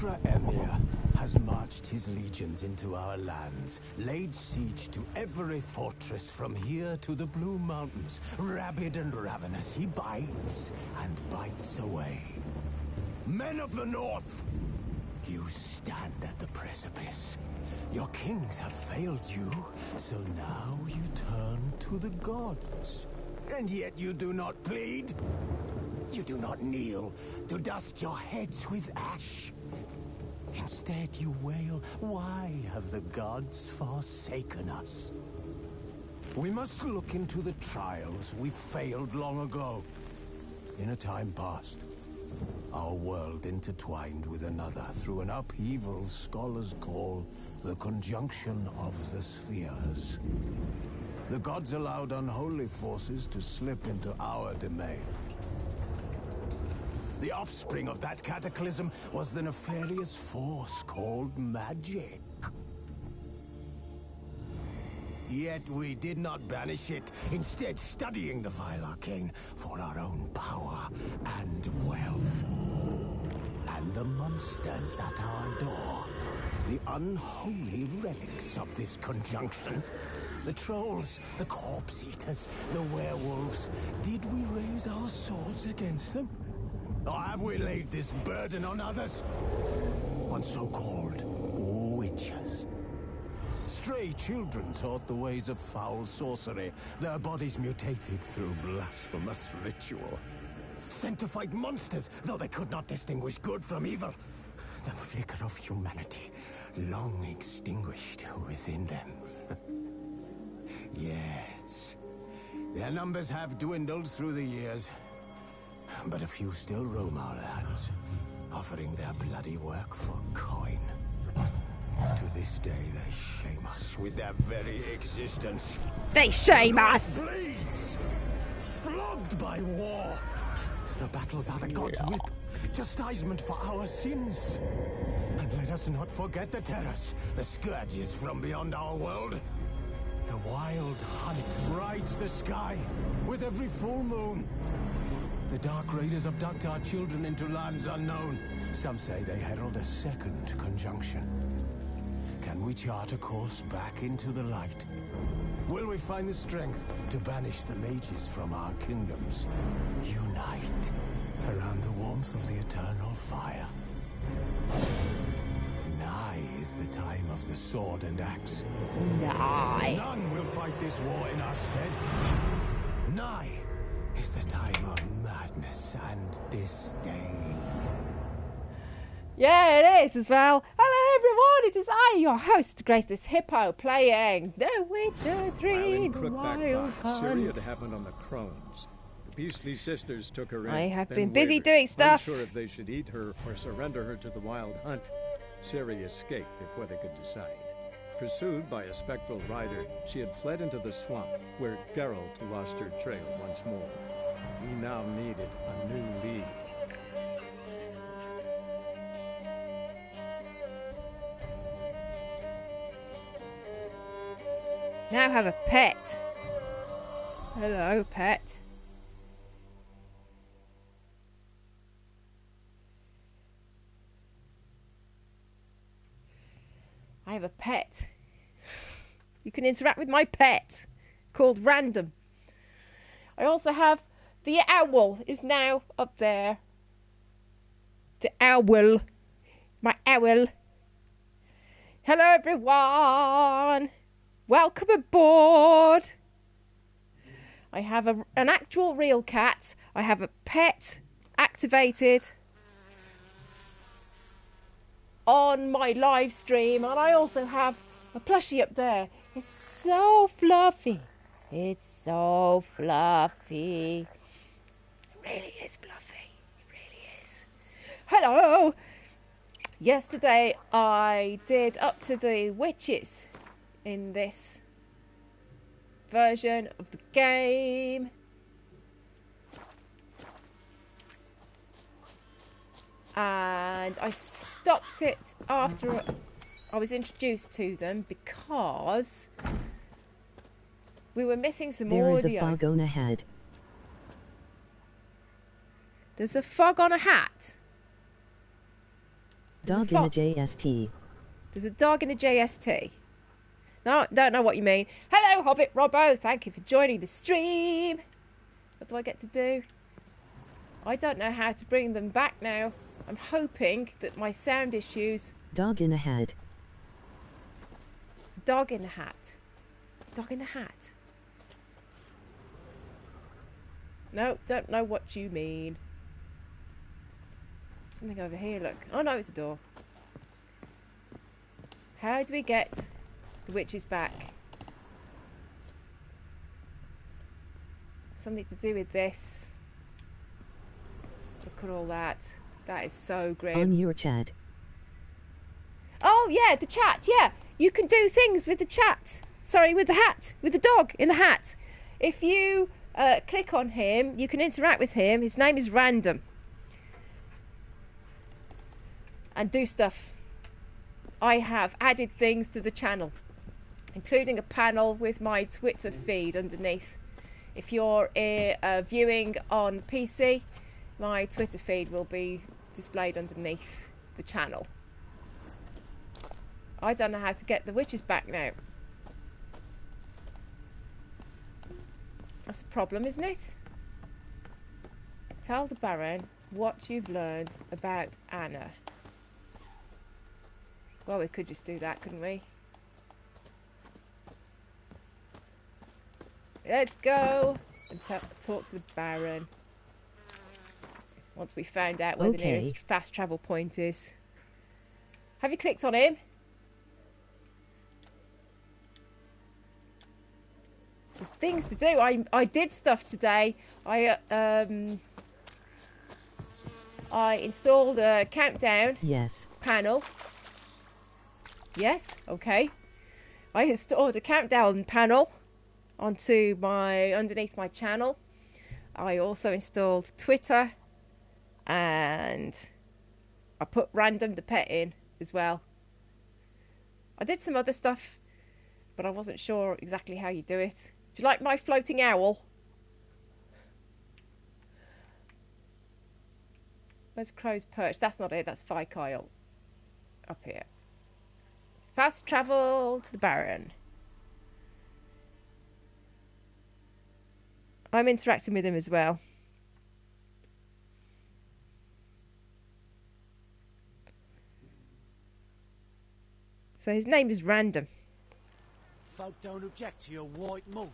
Ultra Emir has marched his legions into our lands, laid siege to every fortress from here to the Blue Mountains. Rabid and ravenous, he bites and bites away. Men of the North, you stand at the precipice. Your kings have failed you, so now you turn to the gods. And yet you do not plead. You do not kneel to dust your heads with ash. Instead you wail, why have the gods forsaken us? We must look into the trials we failed long ago. In a time past, our world intertwined with another through an upheaval scholars call the conjunction of the spheres. The gods allowed unholy forces to slip into our domain. The offspring of that cataclysm was the nefarious force called magic. Yet we did not banish it, instead studying the vile arcane for our own power and wealth. And the monsters at our door, the unholy relics of this conjunction. The trolls, the corpse eaters, the werewolves. Did we raise our swords against them? Or have we laid this burden on others? On so-called witches. Stray children taught the ways of foul sorcery, their bodies mutated through blasphemous ritual. Sent to fight monsters, though they could not distinguish good from evil. The flicker of humanity, long extinguished within them. Yes, their numbers have dwindled through the years, but a few still roam our lands, offering their bloody work for coin. To this day, they shame us with their very existence. They shame us! Bleeds, flogged by war. The battles are the gods' whip, chastisement for our sins. And let us not forget the terrors, the scourges from beyond our world. The Wild Hunt rides the sky with every full moon. The Dark Raiders abduct our children into lands unknown. Some say they herald a second conjunction. Can we chart a course back into the light? Will we find the strength to banish the mages from our kingdoms? Unite around the warmth of the eternal fire. Nigh is the time of the sword and axe. Nigh. None will fight this war in our stead. Nigh is the time of madness and disdain. Yeah, it is as well. Hello everyone, it is I, your host, Graceless Hippo, playing The Witcher 3, The Wild Hunt. Syria had happened on the Crones. The Beastly sisters took her in. I have then been busy wavered, doing stuff. unsure if they should eat her or surrender her to the Wild Hunt. Ciri escaped before they could decide. Pursued by a spectral rider, she had fled into the swamp, where Geralt lost her trail once more. He now needed a new lead. Now have a pet. Hello, pet. I have a pet. You can interact with my pet, called Random. I also have the owl is now up there. The owl. My owl. Hello, everyone. Welcome aboard. I have an actual real cat. I have a pet activated on my live stream, and I also have a plushie up there. It's so fluffy. It's so fluffy. It really is fluffy. It really is. Hello. Yesterday I did up to the witches in this version of the game. And I stopped it after I was introduced to them because we were missing some audio. There is a fog on ahead. There's a fog on a hat. Dog in a JST. There's a dog in a JST. No, don't know what you mean. Hello, Hobbit Robbo. Thank you for joining the stream. What do I get to do? I don't know how to bring them back now. I'm hoping that my sound issues... Dog in a hat. Dog in a hat. Dog in a hat. No, don't know what you mean. Something over here, look. Oh no, it's a door. How do we get the witches back? Something to do with this. Look at all that. That is so grim. On your chat. Oh yeah, the chat, yeah. You can do things with the chat. Sorry, with the hat. With the dog in the hat. If you click on him, you can interact with him. His name is Random. And do stuff. I have added things to the channel, including a panel with my Twitter feed underneath. If you're viewing on PC, my Twitter feed will be displayed underneath the channel. I don't know how to get the witches back now. That's a problem, isn't it? Tell the Baron what you've learned about Anna. Well, we could just do that, couldn't we? Let's go and talk to the Baron. Once we found out where the nearest fast travel point is. Have you clicked on him? There's things to do. I did stuff today. I installed a countdown panel. Yes, okay. I installed a countdown panel onto underneath my channel. I also installed Twitter, and I put Random the pet in as well. I did some other stuff, but I wasn't sure exactly how you do it. Do you like my floating owl? Where's Crow's Perch? That's not it, that's Kyle. Up here. Fast travel to the Baron. I'm interacting with him as well. So his name is Random. Folk don't object to your white mug.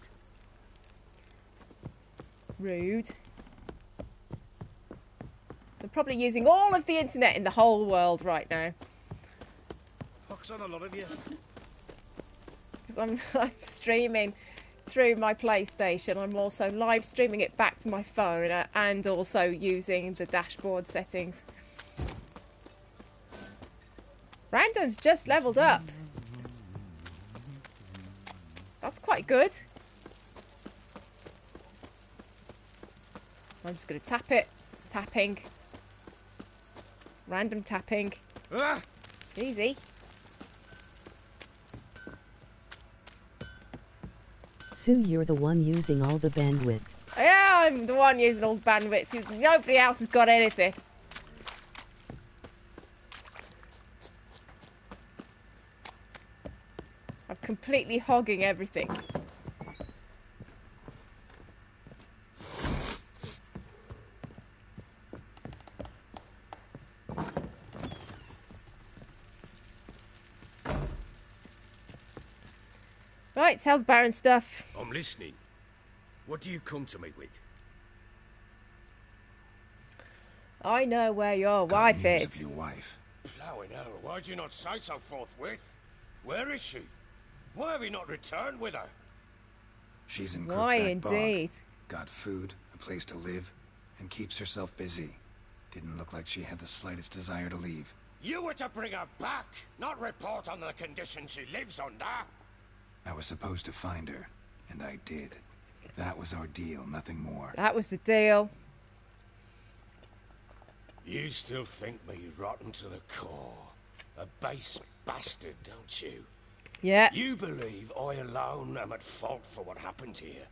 Rude. So I'm probably using all of the internet in the whole world right now. Pox on a lot of you. Because I'm streaming through my PlayStation. I'm also live streaming it back to my phone and also using the dashboard settings. Random's just leveled up. That's quite good. I'm just going to tap it. Tapping. Random tapping. Easy. Sue, you're the one using all the bandwidth. Yeah, I'm the one using all the bandwidth. Nobody else has got anything. I'm completely hogging everything. Right, tell the Baron stuff. I'm listening. What do you come to me with? I know where your wife news is. Of your wife. Plowing hell, why'd you not say so forthwith? Where is she? Why have you not returned with her? She's in Why Crookback indeed? Bog. Got food, a place to live, and keeps herself busy. Didn't look like she had the slightest desire to leave. You were to bring her back, not report on the conditions she lives under. I was supposed to find her, and I did. That was our deal, nothing more. That was the deal. You still think me rotten to the core. A base bastard, don't you? Yeah. You believe I alone am at fault for what happened here.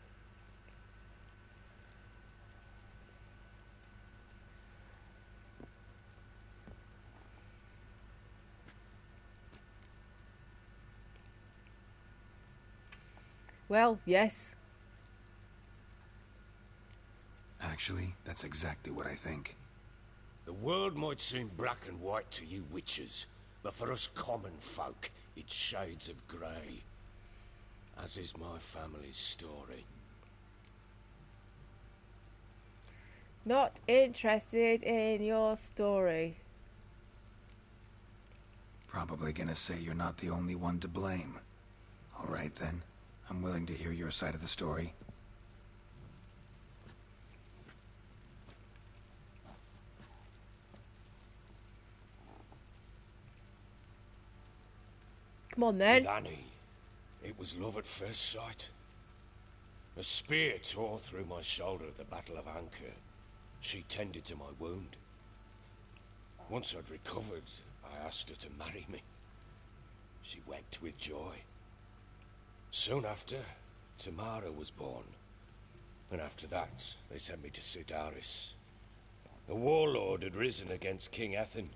Well, yes. Actually, that's exactly what I think. The world might seem black and white to you witches, but for us common folk, it's shades of grey. As is my family's story. Not interested in your story. Probably gonna say you're not the only one to blame. All right then, I'm willing to hear your side of the story. Come on then. With Annie, it was love at first sight. A spear tore through my shoulder at the Battle of Anchor. She tended to my wound. Once I'd recovered, I asked her to marry me. She wept with joy. Soon after, Tamara was born. And after that, they sent me to Sidaris. A warlord had risen against King Ethan,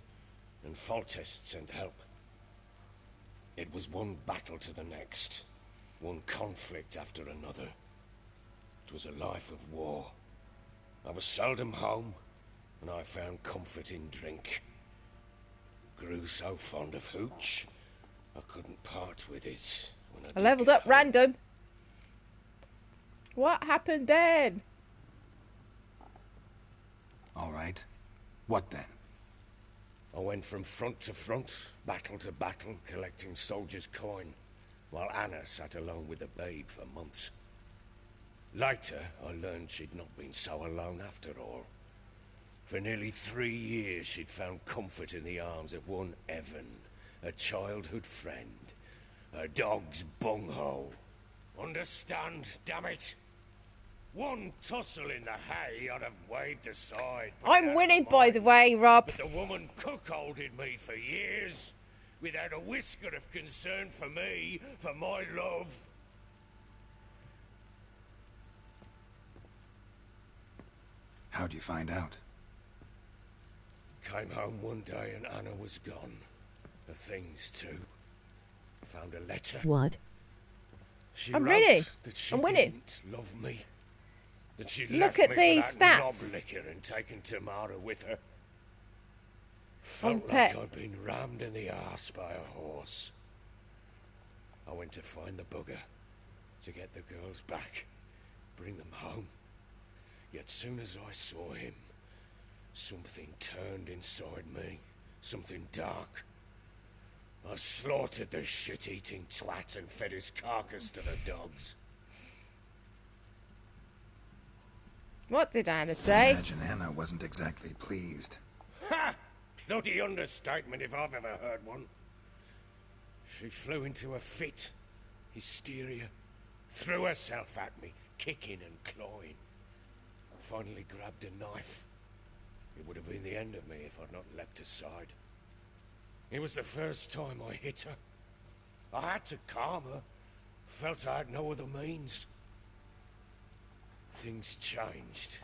and Foltest sent help. It was one battle to the next, one conflict after another. It was a life of war. I was seldom home, and I found comfort in drink. Grew so fond of hooch, I couldn't part with it. When I did leveled get up home. random. What happened then? All right. What then? I went from front to front, battle to battle, collecting soldiers' coin, while Anna sat alone with the babe for months. Later, I learned she'd not been so alone after all. For nearly 3 years, she'd found comfort in the arms of one Evan, a childhood friend. A dog's bunghole. Understand, damn it? One tussle in the hay I'd have waved aside. put it out I'm of winning, my by the mind. way, Rob. But the woman cuckolded me for years, without a whisker of concern for me, for my love. How'd you find out? Came home one day and Anna was gone. The things too. Found a letter. What? She I'm wrote winning. that she I'm winning. didn't love me. That she'd Look left at me these for that knob stats. liquor and taken Tamara with her. Felt like pet. I'd been rammed in the arse by a horse. I went to find the bugger, to get the girls back, bring them home. Yet soon as I saw him, something turned inside me, something dark. I slaughtered the shit-eating twat and fed his carcass to the dogs. What did Anna say? Imagine Anna wasn't exactly pleased. Ha! Bloody understatement if I've ever heard one. She flew into a fit, hysteria, threw herself at me, kicking and clawing. Finally grabbed a knife. It would have been the end of me if I'd not leapt aside. It was the first time I hit her. I had to calm her. Felt I had no other means. Things changed.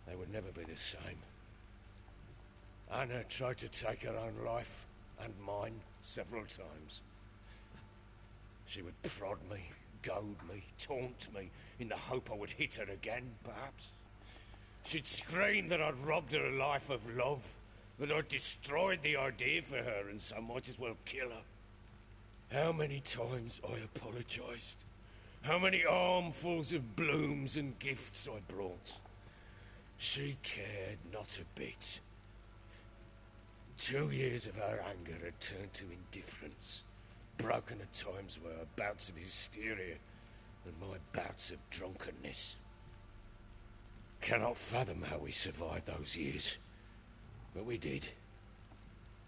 They would never be the same. Anna tried to take her own life, and mine, several times. She would prod me, goad me, taunt me, in the hope I would hit her again, perhaps. She'd scream that I'd robbed her life of love, that I'd destroyed the idea for her, and so might as well kill her. How many times I apologized. How many armfuls of blooms and gifts I brought. She cared not a bit. 2 years of her anger had turned to indifference, broken at times by her bouts of hysteria and my bouts of drunkenness. Cannot fathom how we survived those years, but we did.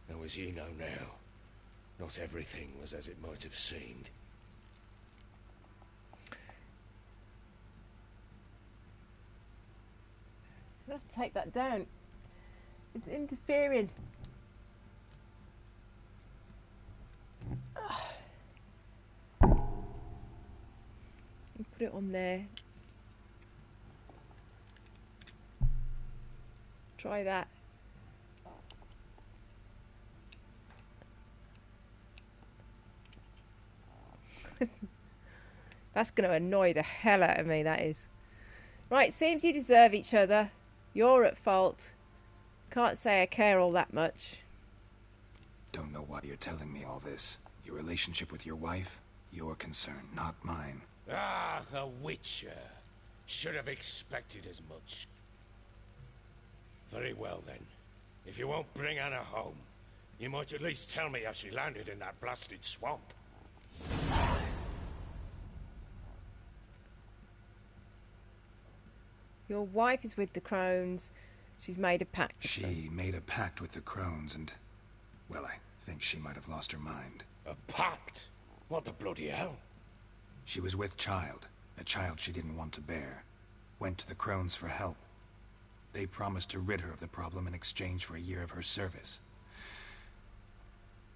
Though as you know now, not everything was as it might have seemed. I have to take that down. It's interfering. Put it on there. Try that. That's going to annoy the hell out of me, that is. Right, seems you deserve each other. You're at fault. Can't say I care all that much. Don't know why you're telling me all this. Your relationship with your wife? Your concern, not mine. Ah, a witcher. Should have expected as much. Very well, then. If you won't bring Anna home, you might at least tell me how she landed in that blasted swamp. Your wife is with the crones. She's made a pact with them. She made a pact with the crones and... well, I think she might have lost her mind. A pact? What the bloody hell? She was with child, a child she didn't want to bear. Went to the crones for help. They promised to rid her of the problem in exchange for a year of her service.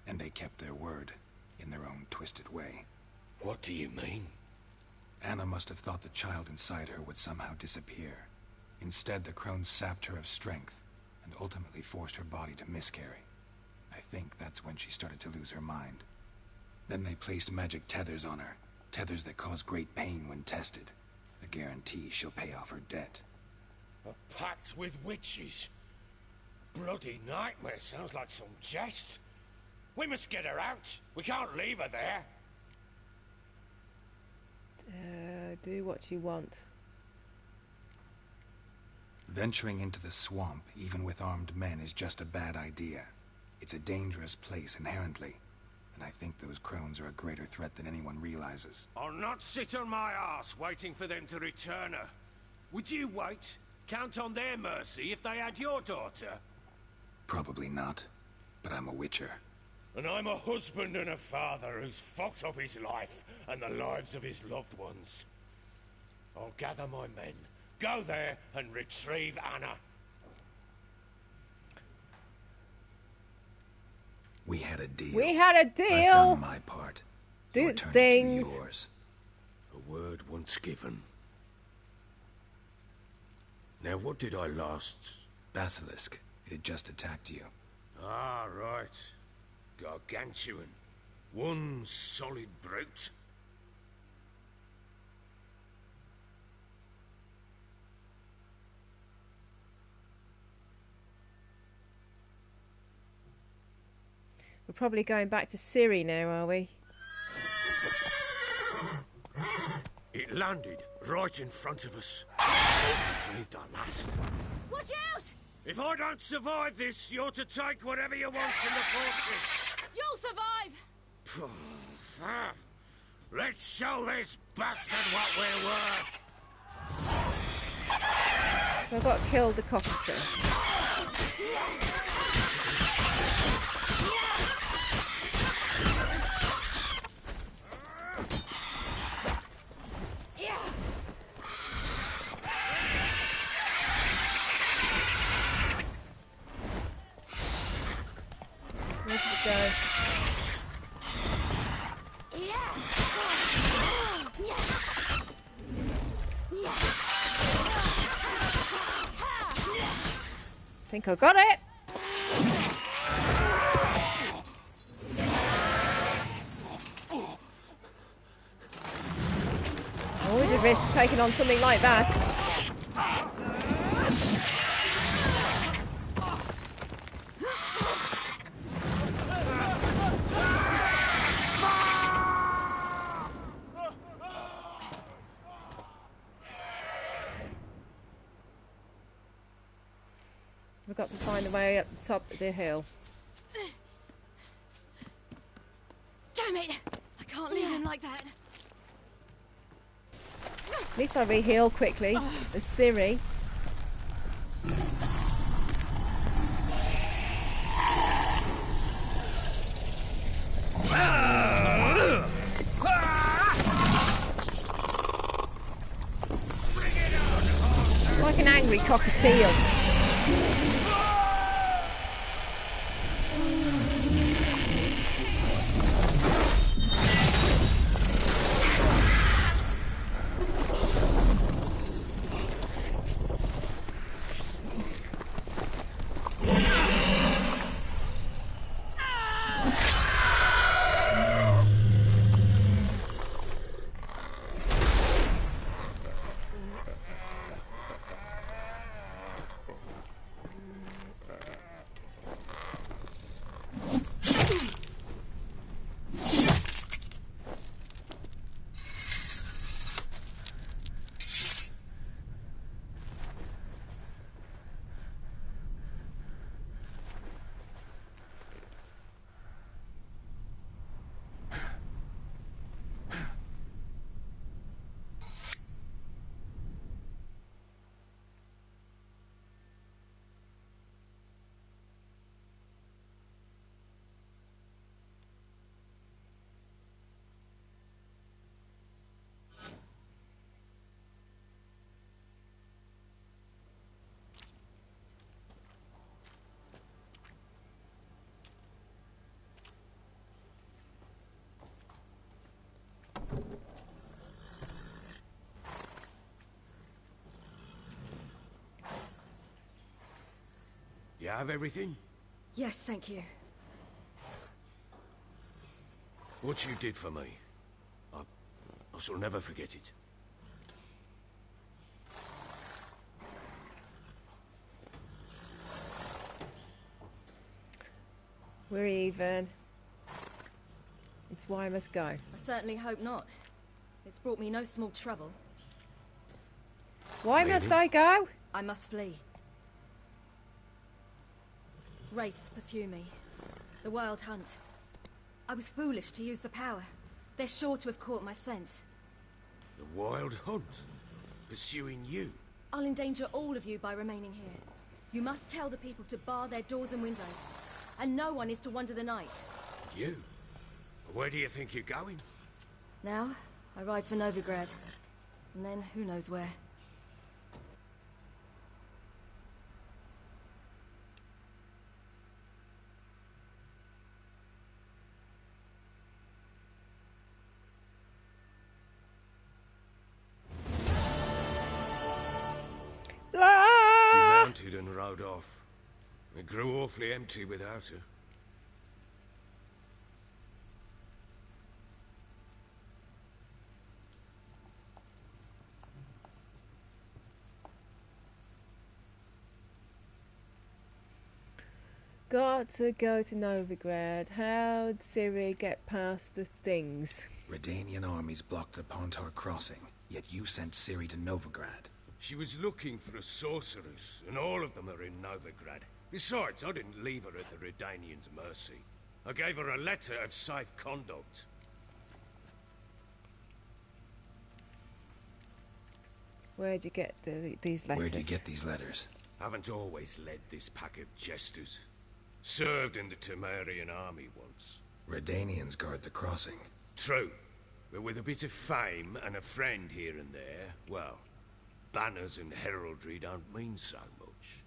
And they kept their word, in their own twisted way. What do you mean? Anna must have thought the child inside her would somehow disappear. Instead, the crones sapped her of strength, and ultimately forced her body to miscarry. I think that's when she started to lose her mind. Then they placed magic tethers on her, tethers that cause great pain when tested. A guarantee she'll pay off her debt. A pact with witches? Bloody nightmare, sounds like some jest. We must get her out. We can't leave her there. Do what you want. Venturing into the swamp, even with armed men, is just a bad idea. It's a dangerous place inherently, and I think those crones are a greater threat than anyone realizes. I'll not sit on my arse waiting for them to return her. Would you wait? Count on their mercy if they had your daughter? Probably not, but I'm a witcher. And I'm a husband and a father who's fucked up his life and the lives of his loved ones. I'll gather my men, go there and retrieve Anna. We had a deal. We had a deal. I've done my part. Do Your turn to things. do yours. A word once given. Now what did I last... Basilisk. It had just attacked you. Ah, right. Gargantuan. One solid brute. We're probably going back to Ciri now, are we? It landed right in front of us. I believed our last. Watch out! If I don't survive this, you're to take whatever you want from the fortress. You'll survive! Let's show this bastard what we're worth. So I've got to kill the cockatrice. Where should it go? I think I got it. Always a risk taking on something like that. We've got to find a way up the top of the hill. Damn it! I can't leave him like that. At least I re-heal quickly. As Ciri. Like an angry cockatiel. You have everything? Yes, thank you. What you did for me, I shall never forget it. We're even. It's why I must go. I certainly hope not. It's brought me no small trouble. Why must I go? I must flee. Wraiths pursue me. The Wild Hunt. I was foolish to use the power. They're sure to have caught my scent. The Wild Hunt? Pursuing you? I'll endanger all of you by remaining here. You must tell the people to bar their doors and windows. And no one is to wander the night. You? Where do you think you're going? Now, I ride for Novigrad. And then, who knows where. She mounted and rode off. It grew awfully empty without her. Got to go to Novigrad. How'd Ciri get past the things? Redanian armies blocked the Pontar crossing, yet you sent Ciri to Novigrad. She was looking for a sorceress, and all of them are in Novigrad. Besides, I didn't leave her at the Redanians' mercy. I gave her a letter of safe conduct. Where'd you get these letters? Where'd you get these letters? Haven't always led this pack of jesters. Served in the Temerian army once. Redanians guard the crossing. True, but with a bit of fame and a friend here and there, well, banners and heraldry don't mean so much.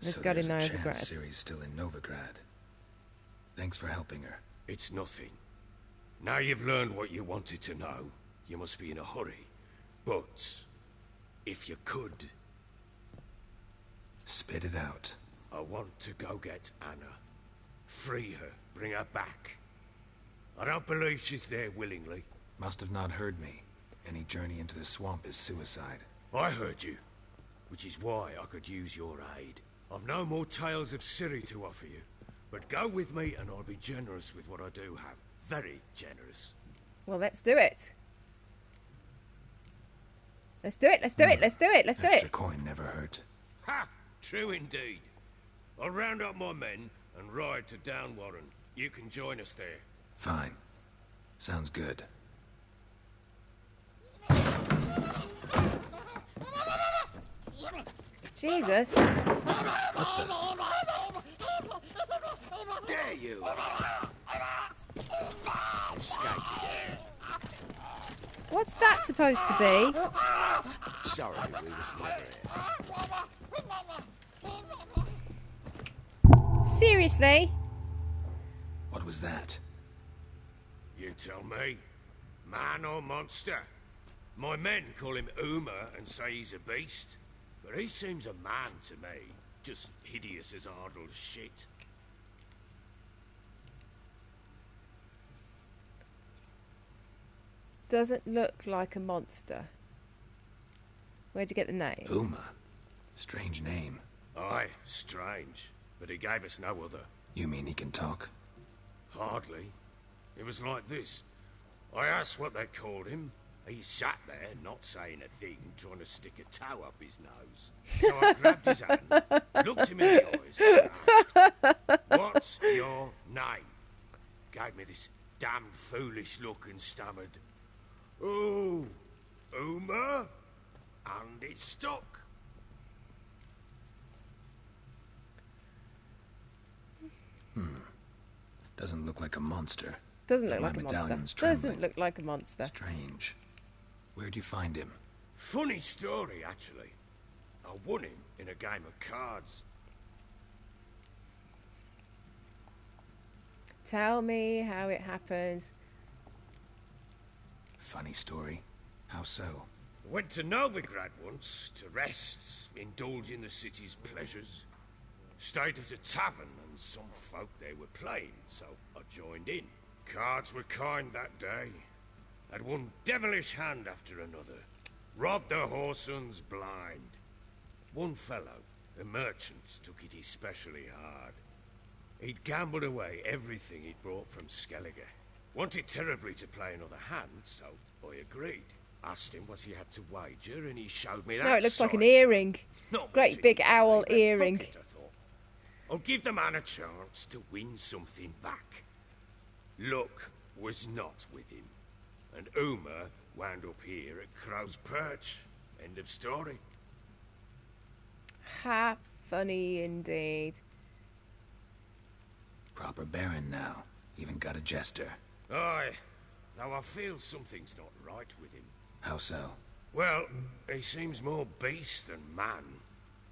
Let's So go to there's a chance Novigrad. Ciri's still in Novigrad. Thanks for helping her. It's nothing. Now you've learned what you wanted to know, you must be in a hurry. But, if you could, Spit it out. I want to go get Anna. Free her, bring her back. I don't believe she's there willingly. Must have not heard me. Any journey into the swamp is suicide. I heard you, which is why I could use your aid. I've no more tales of Ciri to offer you, but go with me and I'll be generous with what I do have. Very generous. Well, let's do it. Let's do it, let's do it, let's do it, let's do Extra it. coin never hurt. Ha! True indeed. I'll round up my men and ride to Downwarren. You can join us there. Fine. Sounds good. Jesus. There you are. Escaped again. What's that supposed to be? Sorry, we was never here. Seriously? What was that? You tell me. Man or monster? My men call him Uma and say he's a beast. But he seems a man to me. Just hideous as Ardle's shit. Doesn't look like a monster. Where'd you get the name? Uma. Strange name. Aye, strange. But he gave us no other. You mean he can talk? Hardly. It was like this. I asked what they called him. He sat there, not saying a thing, trying to stick a toe up his nose. So I grabbed his hand, looked him in the eyes, and asked, "What's your name?" Gave me this damned foolish look and stammered, "Oh, Uma?" And it stuck. Doesn't look like a monster. Doesn't But look my like a monster. medallion's Doesn't trembling. look like a monster. Strange. Where'd you find him? Funny story, actually. I won him in a game of cards. Tell me how it happens. Funny story. How so? Went to Novigrad once to rest, indulge in the city's pleasures. Stayed at a tavern and some folk there were playing, so I joined in. Cards were kind that day. Had one devilish hand after another. Robbed the whoresons blind. One fellow, a merchant, took it especially hard. He'd gambled away everything he'd brought from Skellige. Wanted terribly to play another hand, so I agreed. Asked him what he had to wager, and he showed me that. No, it looks like an size. earring. Not Great much big in it, owl but fuck earring. it, I thought. I'll give the man a chance to win something back. Luck was not with him, and Uma wound up here at Crow's Perch. End of story. Ha, funny indeed. Proper baron now. Even got a jester. Aye, though I feel something's not right with him. How so? Well, he seems more beast than man,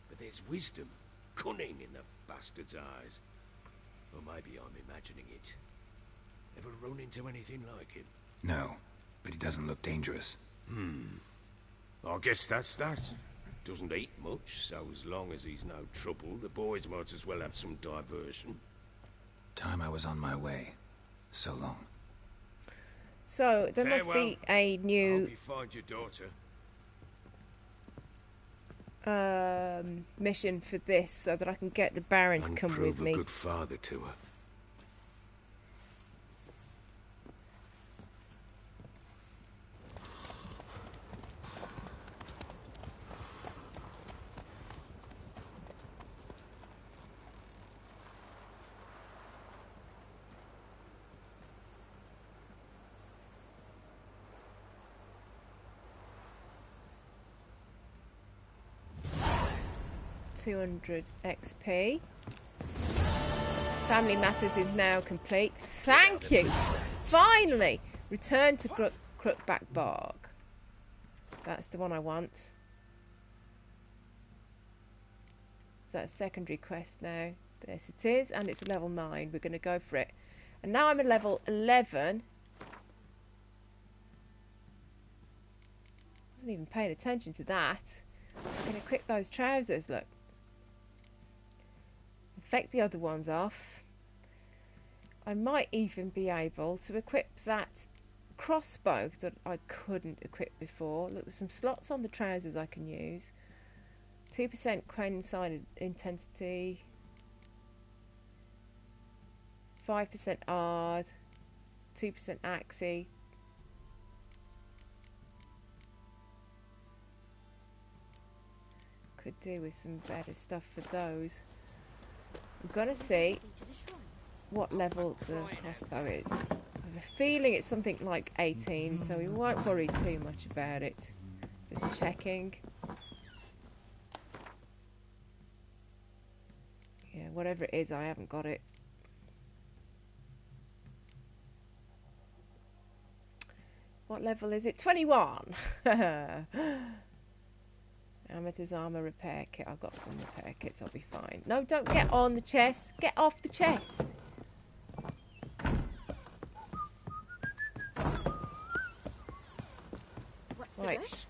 but there's wisdom, cunning in the bastard's eyes. Or maybe I'm imagining it. Ever run into anything like him? No, but he doesn't look dangerous. I guess that's that. Doesn't eat much, so as long as he's no trouble, the boys might as well have some diversion. Time I was on my way. So long. So there must be a Hope new you find your daughter. mission for this, so that I can get the Baron to And come prove with me. a good father to her. $200 XP. Family Matters is now complete. Thank you! Finally! Return to Crookback Bog. That's the one I want. Is that a secondary quest now? Yes, it is, and it's level 9. We're going to go for it. And now I'm at level 11. Wasn't even paying attention to that. I can equip those trousers, look. Affect the other ones off. I might even be able to equip that crossbow that I couldn't equip before. Look, there's some slots on the trousers I can use. 2% coincided intensity. 5% ard. 2% axi. Could do with some better stuff for those. I'm gonna see what level the crossbow is. I have a feeling it's something like 18, so we won't worry too much about it. Just checking. Yeah, whatever it is, I haven't got it. What level is it? 21! Amateur's armor repair kit. I've got some repair kits. I'll be fine. No, don't get on the chest. Get off the chest. What's Right. the rush?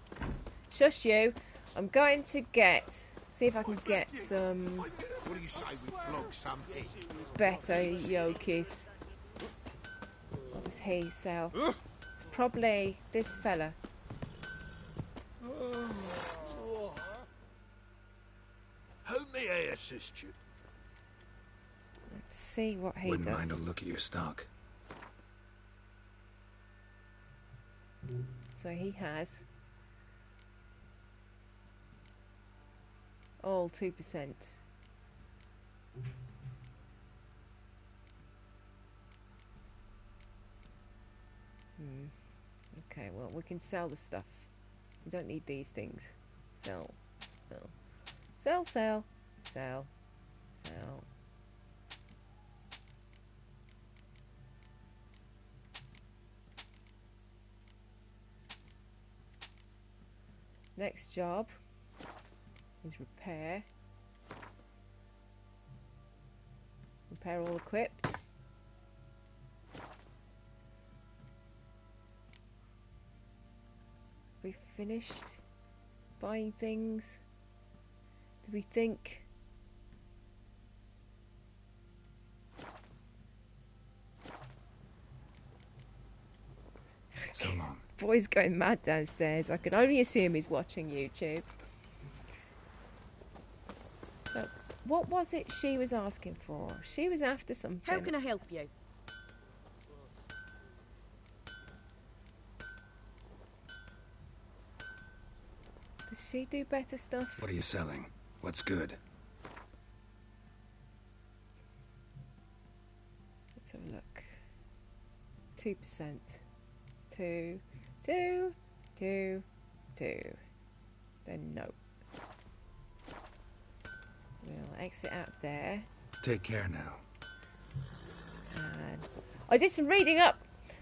Shush you. I'm going to see if I can get some What do you say we flog some pig? better yokis. What does he sell? It's probably this fella. How may I assist you? Let's see what he Wouldn't does. mind a look at your stock. So he has all 2%. Okay, well, we can sell the stuff. We don't need these things. Sell. Sell. Sell, sell. Sell. Sell. Next job is repair. Repair all equipped. we finished buying things? Do we think? So long. Boy's going mad downstairs. I can only assume he's watching YouTube. So, what was it she was asking for? She was after something. How can I help you? Does she do better stuff? What are you selling? What's good? Let's have a look. 2%. 2, 2, 2, 2. Then no. We'll exit out there. Take care now. And I did some reading up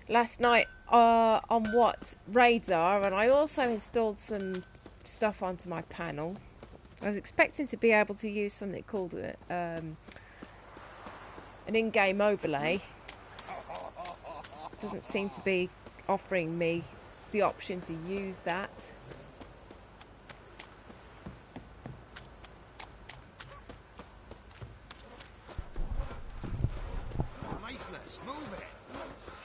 last night on what raids are, and I also installed some stuff onto my panel. I was expecting to be able to use something called an in-game overlay. Doesn't seem to be offering me the option to use that. Lifeless, move it.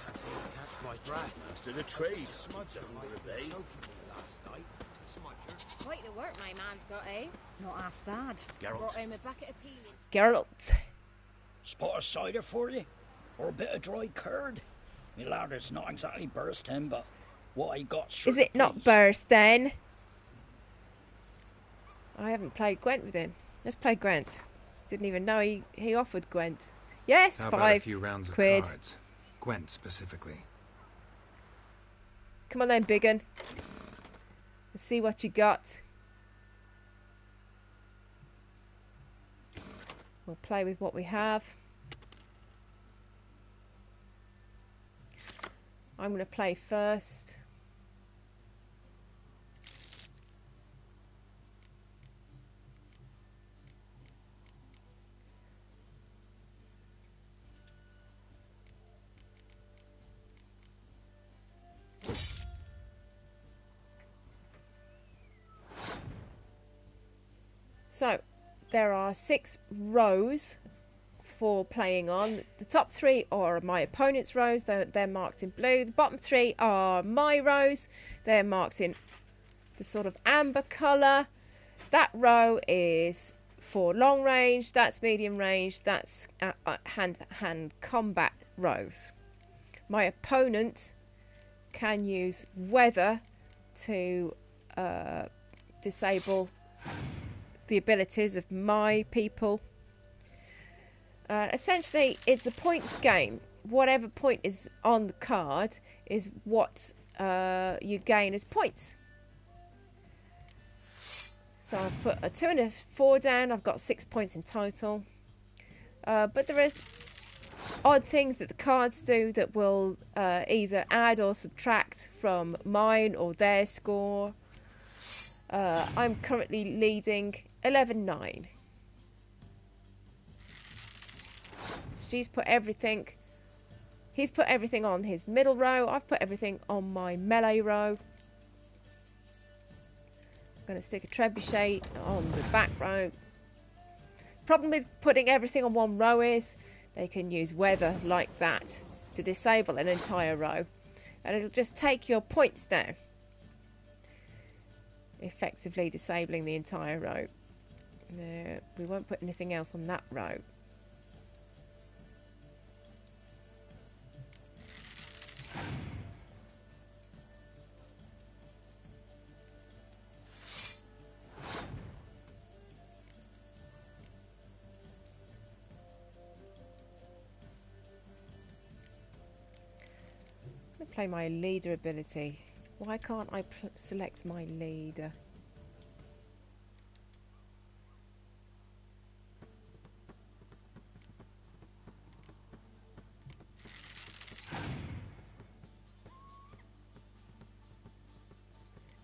Can't seem to catch my breath. After the trade, Smudger under might the have bay. choking me last night. Smudger. Quite the work my man's got, eh? Not half bad. Geralt. Brought him a bucket of peeling. Geralt. Spot of cider for you? Or a bit of dry curd? Me lad, it's not exactly bursting, but what I got Is it not burst then? I haven't played Gwent with him. Let's play Gwent. Didn't even know he offered Gwent. Yes, How £5. about a few rounds of cards? Gwent specifically. Come on then, big un. Let's see what you got. We'll play with what we have. I'm going to play first. So, there are 6 rows for playing on. The top 3 are my opponent's rows, they're marked in blue. The bottom 3 are my rows, they're marked in the sort of amber colour. That row is for long range, that's medium range, that's hand-to-hand combat rows. My opponent can use weather to disable the abilities of my people. Essentially, it's a points game. Whatever point is on the card is what you gain as points. So I've put a 2 and a 4 down. I've got 6 points in total. But there are odd things that the cards do that will either add or subtract from mine or their score. I'm currently leading 11-9. He's put everything on his middle row. I've put everything on my melee row. I'm going to stick a trebuchet on the back row. Problem with putting everything on one row is they can use weather like that to disable an entire row, and it'll just take your points down, effectively disabling the entire row. No, we won't put anything else on that row. I'm going to play my leader ability. Why can't I select my leader?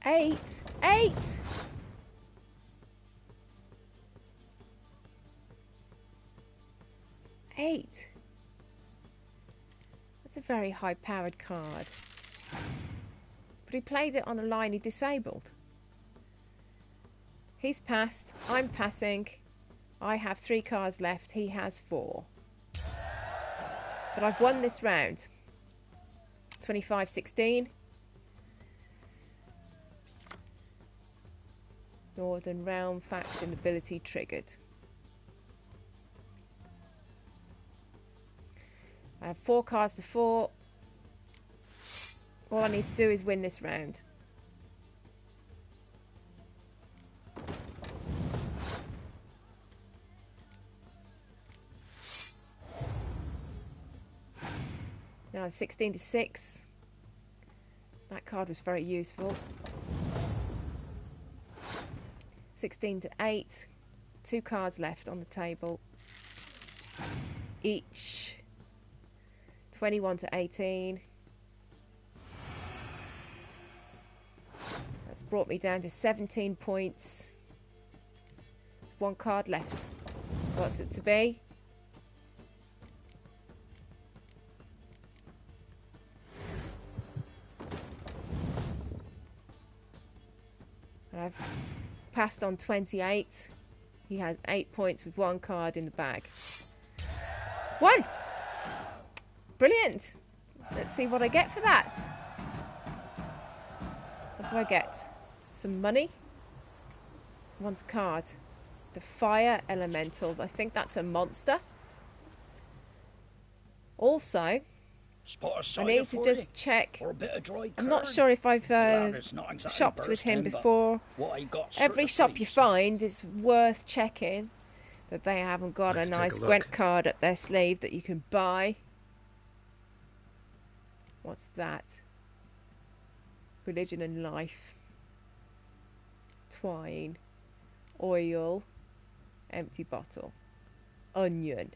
Eight! That's a very high-powered card. But he played it on a line he disabled. He's passed. I'm passing. I have 3 cards left. He has 4. But I've won this round. 25-16. Northern Realm faction ability triggered. I have 4 cards to 4. All I need to do is win this round. Now 16-6. That card was very useful. 16-8. 2 cards left on the table. Each. 21-18. That's brought me down to 17 points. There's 1 card left. What's it to be? I've passed on 28. He has 8 points with 1 card in the bag. 1! Brilliant! Let's see what I get for that. What do I get? Some money. 1's a card. The Fire Elementals. I think that's a monster. Also, I need to just check. I'm not sure if I've shopped with him before. Every shop you find, it's worth checking that they haven't got a nice Gwent card up their sleeve that you can buy. What's that? Religion and life. Twine. Oil. Empty bottle. Onion.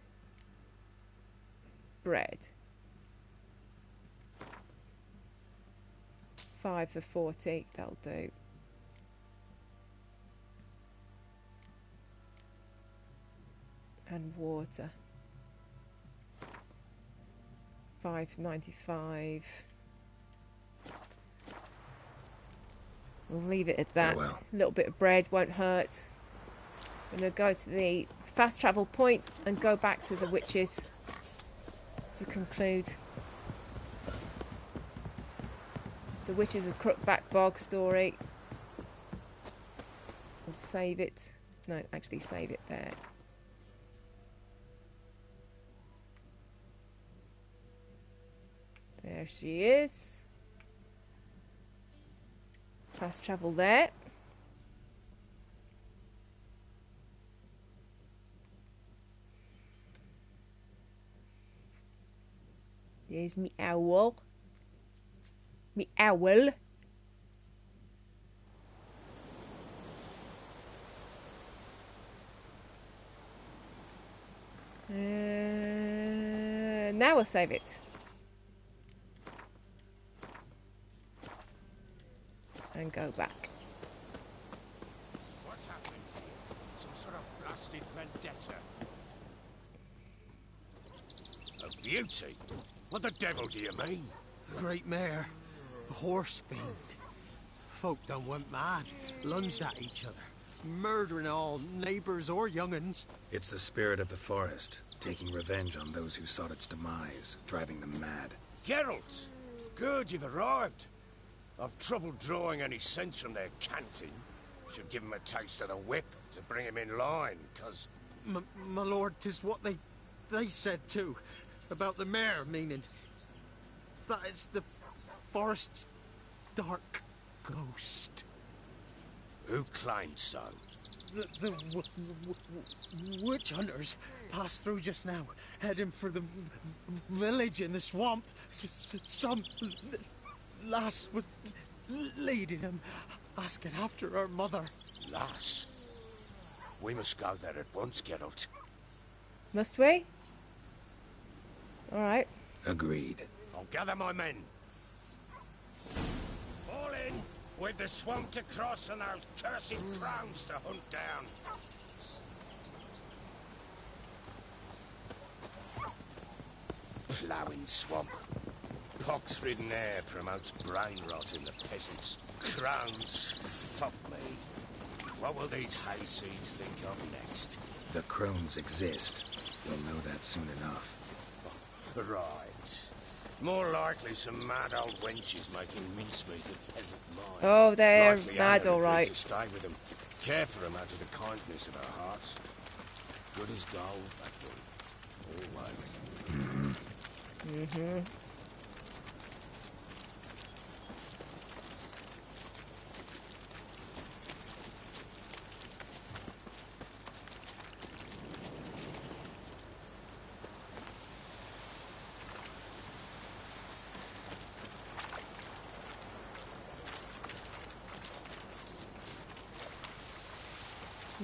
Bread. 5 for 40, that'll do. And water. 5.95. We'll leave it at that. A little bit of bread won't hurt. I'm going to go to the fast travel point and go back to the witches to conclude the Witches of Crookback Bog story. I'll save it. No, actually save it there. There she is. Fast travel there. There's me owl. Me owl. Now we'll save it. And go back. What's happened here? Some sort of blasted vendetta. A beauty? What the devil do you mean? A great mare. A horse fiend. Folk done went mad. Lunged at each other. Murdering all neighbours or young'uns. It's the spirit of the forest, taking revenge on those who sought its demise, driving them mad. Geralt! Good, you've arrived. I've trouble drawing any sense from their canting. Should give 'em a taste of the whip to bring 'em in line, 'cause... My lord, 'tis what they said too. About the mare, meaning... That is the forest's dark ghost. Who claims so? The witch hunters passed through just now, heading for the village in the swamp. Some lass was leading them, asking after her mother. Lass? We must go there at once, Geralt. Must we? Alright. Agreed. I'll gather my men. Fall in, with the swamp to cross and those cursed crowns to hunt down. Ploughing swamp. Pox-ridden air promotes brain rot in the peasants. Crowns, fuck me. What will these hayseeds think of next? The crones exist. You'll know that soon enough. Right. More likely some mad old wenches making mincemeat of peasant minds. Oh, they're Likely mad, Anna all agreed right. to stay with them. Care for them out of the kindness of her heart. Good as gold, that one. Always. Mm-hmm.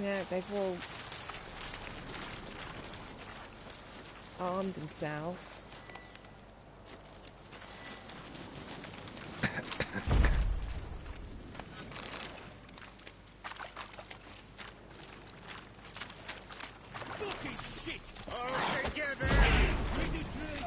Yeah, they've all armed themselves. Fucking shit! All together! Easy drink!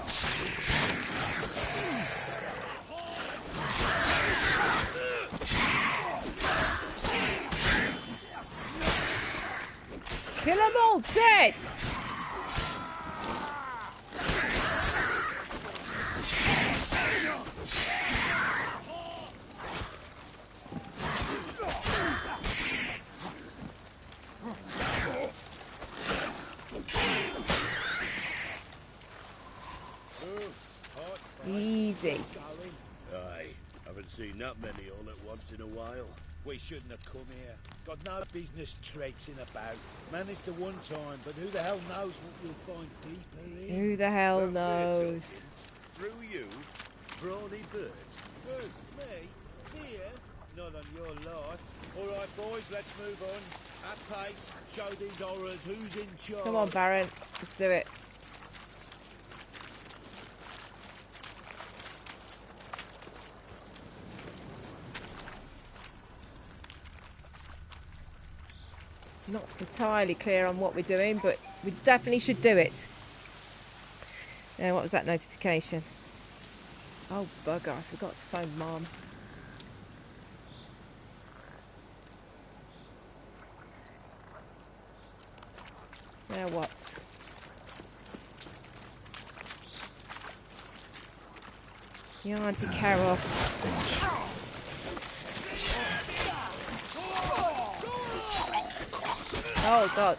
Kill them all dead! Easy. Aye, haven't seen that many all at once in a while. We shouldn't have come here. Got no business traipsing about. Managed the one time, but who the hell knows what we'll find deeper in? Who the hell knows? Through you, Brawny Bird. Who? Me? Here? Not on your life. All right, boys, let's move on. At pace, show these horrors who's in charge. Come on, Baron. Let's do it. Not entirely clear on what we're doing, but we definitely should do it. Now, what was that notification? Oh, bugger, I forgot to phone Mom. Now what? You Auntie Carol. Oh, God.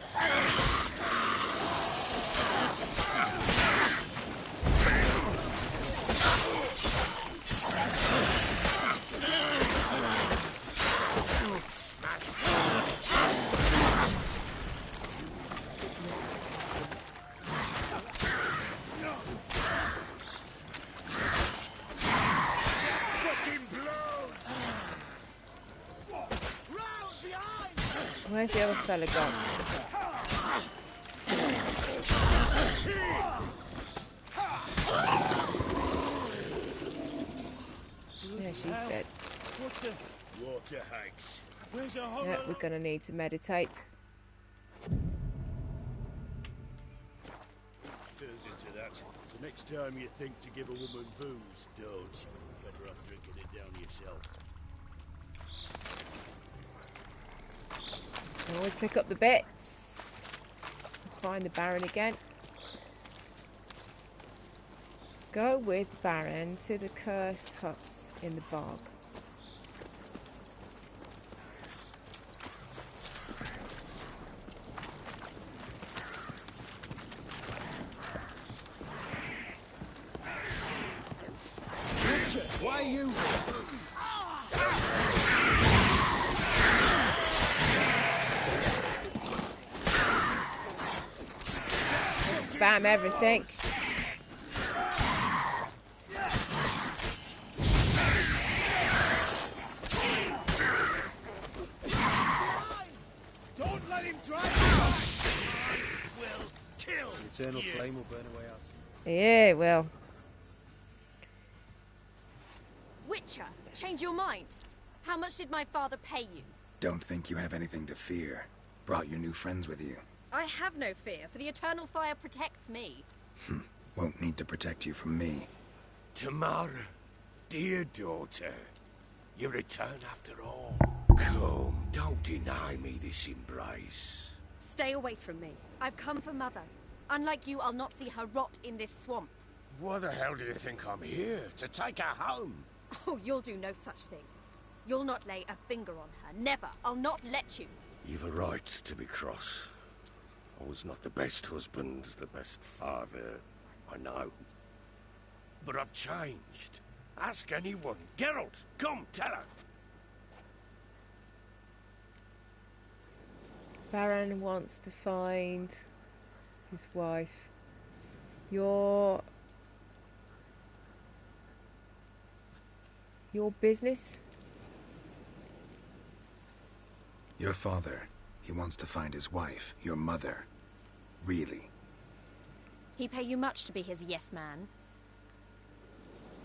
Where's the other fella gone? Yeah, she's dead. Water hags. Where's a horror? Yeah, we're gonna need to meditate. Stirs into that. So next time you think to give a woman booze, don't. Better off drinking it down yourself. Always pick up the bits. Find the Baron again. Go with Baron to the cursed huts in the bog. Richard, why you? Spam everything. Don't let him drive you. Will kill. The eternal flame will burn away us. Yeah, well. Witcher, change your mind. How much did my father pay you? Don't think you have anything to fear. Brought your new friends with you. I have no fear, for the eternal fire protects me. Won't need to protect you from me. Tamara, dear daughter, you return after all. Come, don't deny me this embrace. Stay away from me. I've come for Mother. Unlike you, I'll not see her rot in this swamp. Why the hell do you think I'm here? To take her home? Oh, you'll do no such thing. You'll not lay a finger on her. Never. I'll not let you. You've a right to be cross. I was not the best husband, the best father, I know. But I've changed. Ask anyone. Geralt, come, tell her. Baron wants to find his wife. Your business? Your father. He wants to find his wife, your mother. Really? He pay you much to be his yes man.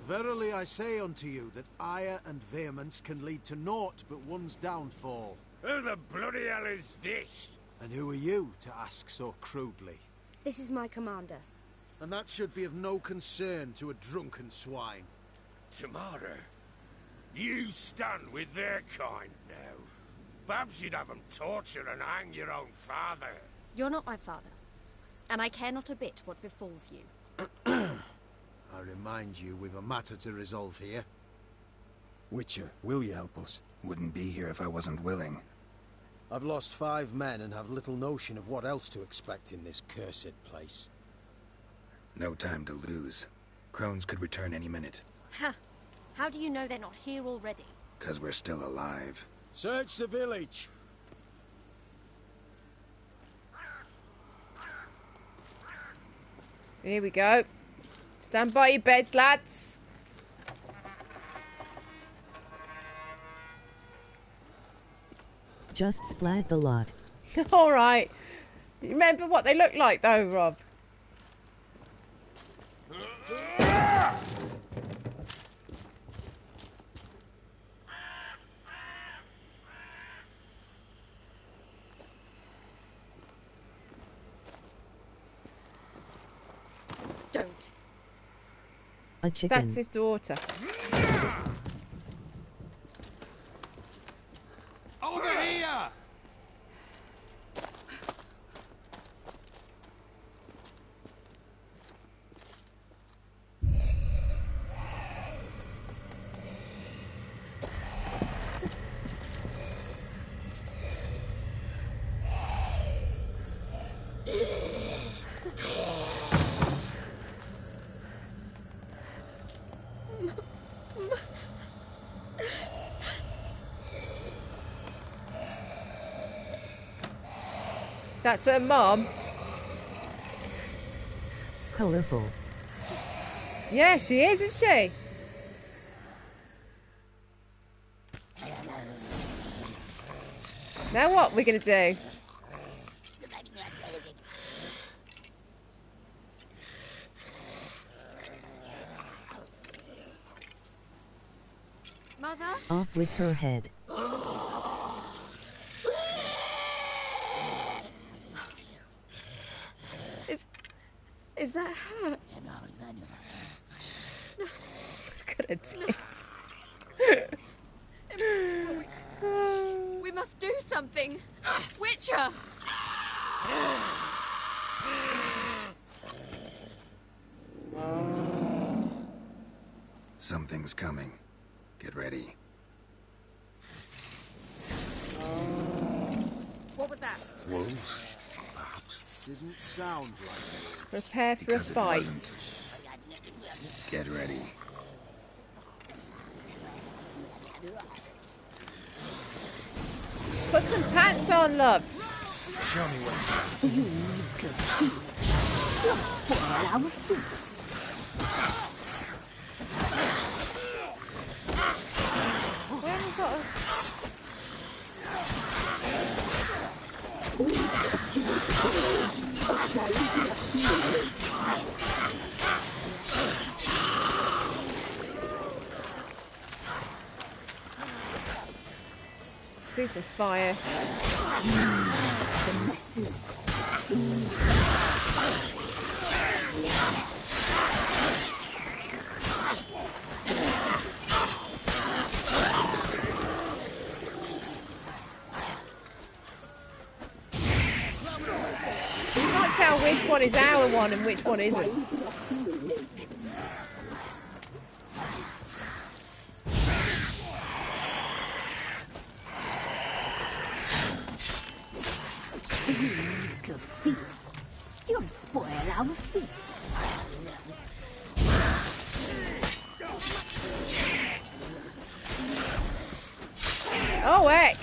Verily I say unto you that ire and vehemence can lead to naught but one's downfall. Who the bloody hell is this? And who are you to ask so crudely? This is my commander. And that should be of no concern to a drunken swine. Tamara, you stand with their kind now. Perhaps you'd have them torture and hang your own father. You're not my father. And I care not a bit what befalls you. I remind you we've a matter to resolve here. Witcher, will you help us? Wouldn't be here if I wasn't willing. I've lost 5 men and have little notion of what else to expect in this cursed place. No time to lose. Crones could return any minute. Ha! How do you know they're not here already? 'Cause we're still alive. Search the village! Here we go. Stand by your beds, lads. Just splat the lot. All right. You remember what they look like, though, Rob? Don't. A chicken. That's his daughter. Over here! That's her mom. Colorful. Yeah, she is, isn't she? Now what we're gonna do? Mother? Off with her head. Is that her? Look at her tits. We must do something. Witcher! Something's coming. Get ready. What was that? Wolves? Perhaps. Didn't sound like Prepare for Because a it fight. wasn't. Get ready. Put some pants on, love. Show me what. Spoil our feast. We haven't got a... Let's do some fire. which one is our one and which one isn't. You'll spoil our feast. Oh, heck.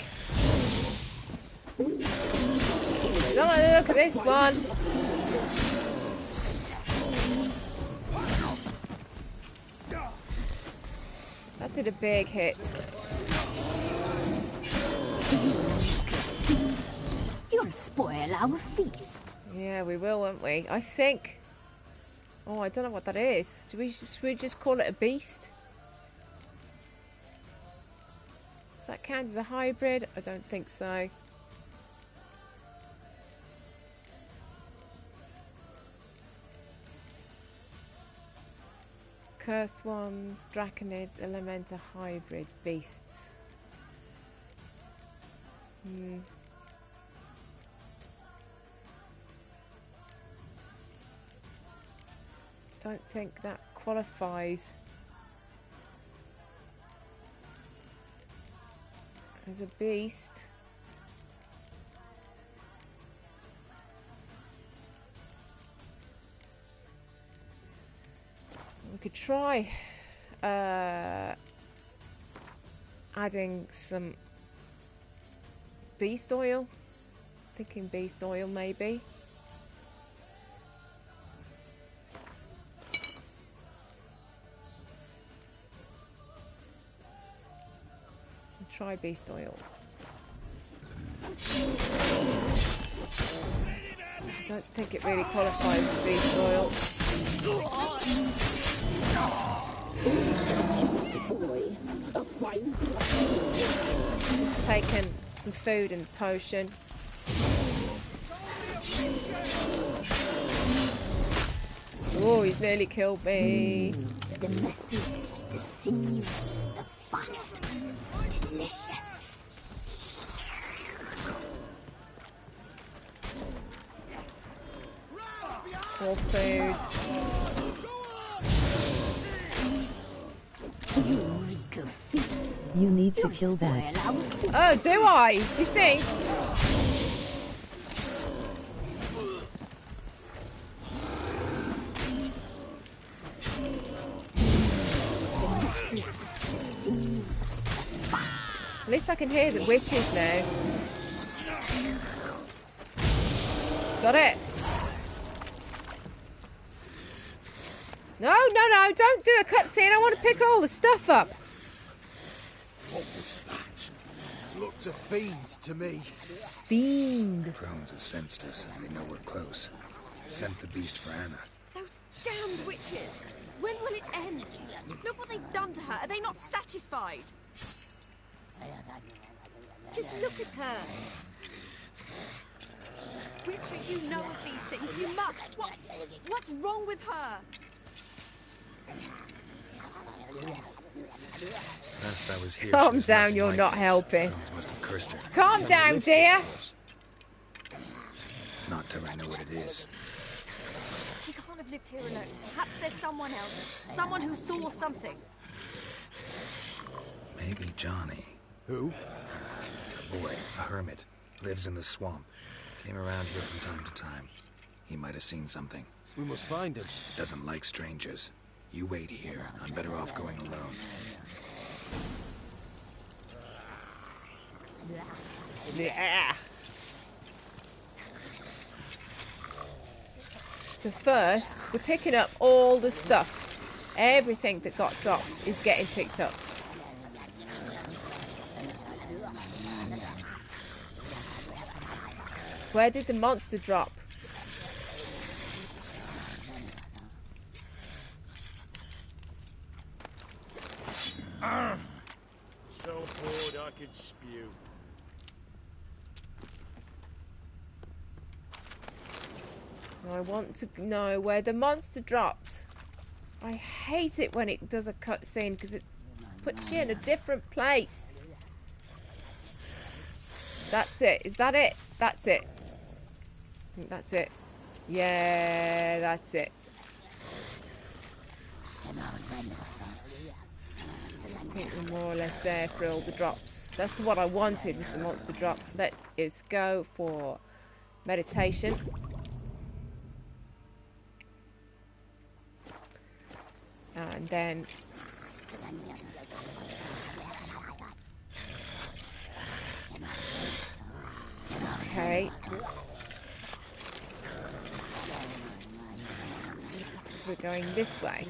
Don't want to look at this one. That did a big hit. You'll spoil our feast. Yeah, we will, won't we? I think... Oh, I don't know what that is. Should we just call it a beast? Does that count as a hybrid? I don't think so. Cursed ones, draconids, elemental hybrids, beasts. Don't think that qualifies as a beast. We could try adding some beast oil. Thinking beast oil maybe. Try beast oil. I don't think it really qualifies as beast oil. Just taken some food and potion. Oh, he's nearly killed me. The messy, the sinews, the fat. Delicious. More food. You need to kill that. Oh, do I? Do you think? At least I can hear the witches now. Got it. No, don't do a cutscene. I want to pick all the stuff up. What was that? Looked a fiend to me. Fiend. The crones have sensed us. They know we're close. Sent the beast for Anna. Those damned witches! When will it end? Look what they've done to her. Are they not satisfied? Just look at her. Witcher, you know of these things. You must. What's wrong with her? Last I was here, Calm down, you're not helping. Must have cursed her. Calm down, dear. Not till I know what it is. She can't have lived here alone. Perhaps there's someone else. Someone who saw something. Maybe Johnny. Who? A boy, a hermit. Lives in the swamp. Came around here from time to time. He might have seen something. We must find him. Doesn't like strangers. You wait here. I'm better off going alone. Yeah. So first, we're picking up all the stuff. Everything that got dropped is getting picked up. Where did the monster drop? So bored I could spew. I want to know where the monster dropped. I hate it when it does a cutscene because it puts you in a different place. That's it. Is that it? That's it. I think that's it. Yeah, that's it. I think we're more or less there for all the drops. That's what I wanted, was the monster drop. Let us go for meditation. And then... Okay. We're going this way.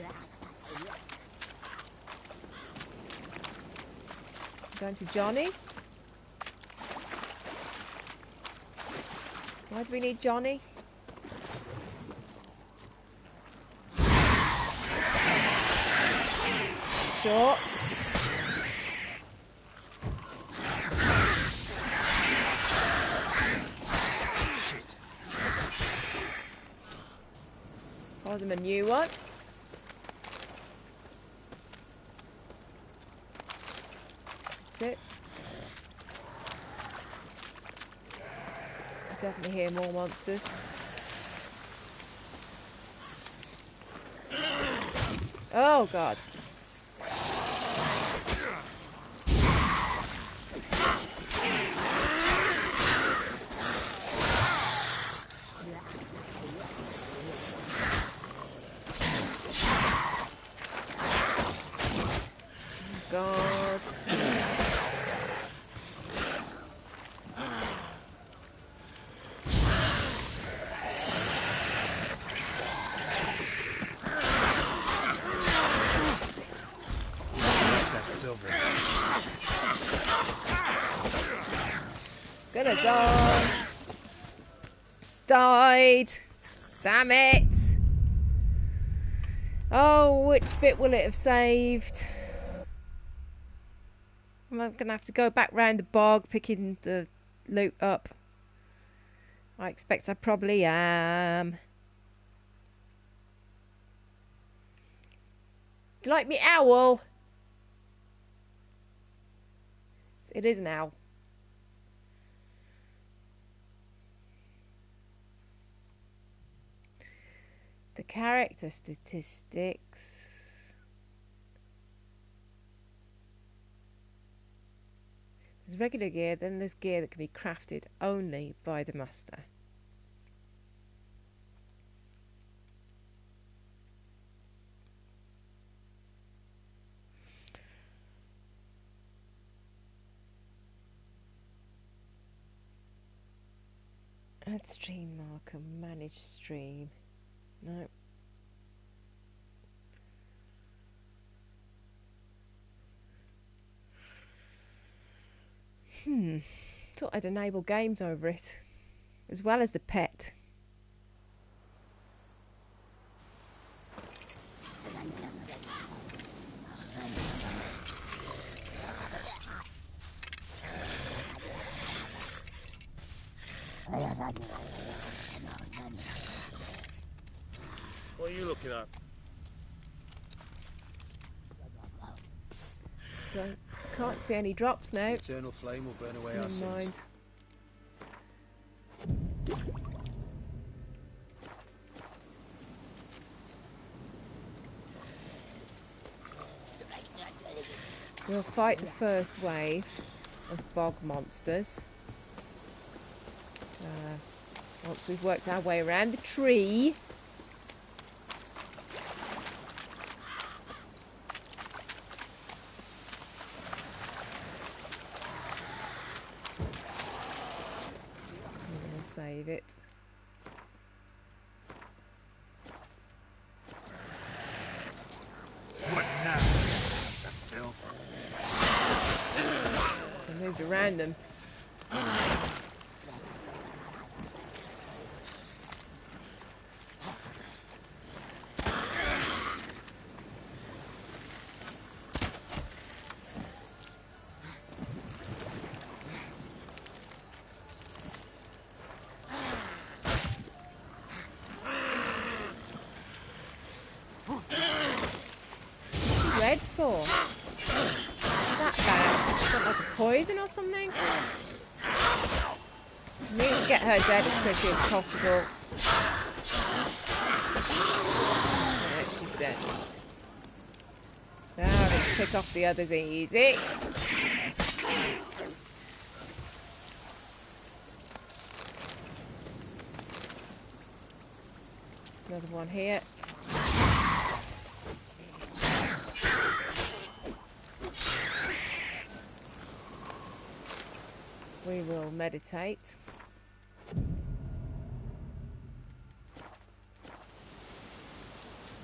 Going to Johnny. Why do we need Johnny? Short. Hold him a new one. That's it. I definitely hear more monsters. Oh god. God. That's silver. Gonna die. Died. Damn it. Oh, which bit will it have saved? I'm gonna have to go back round the bog, picking the loot up. I expect I probably am. Do you like me owl? It is an owl. The character statistics. There's regular gear, then there's gear that can be crafted only by the master. Add stream marker, manage stream. No. Thought I'd enable games over it, as well as the pet. What are you looking at? So, can't see any drops now. The eternal flame will burn away our Never sins. mind. We'll fight the first wave of bog monsters. Once we've worked our way around the tree. I'm going to save it. What now? That's a filth. I moved around them. Red for? What's that about? Is that like a poison or something? We need to get her dead as quickly as possible. then. Now let's pick off the others easy. Another one here. We will meditate.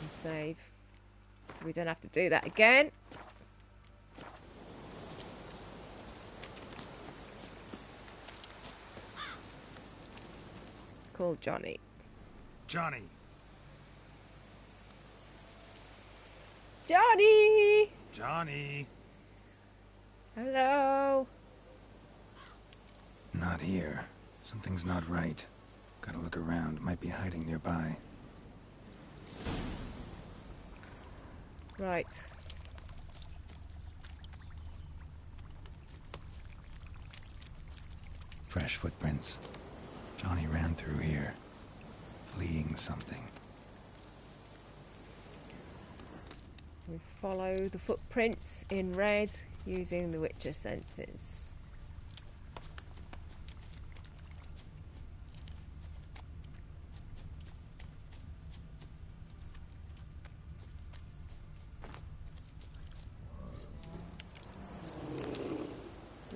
And save. So we don't have to do that again. Call Johnny. Johnny! Johnny! Johnny! Hello? Not here. Something's not right. Gotta look around. Might be hiding nearby. Right. Fresh footprints. Johnny ran through here, fleeing something. We follow the footprints in red using the Witcher senses.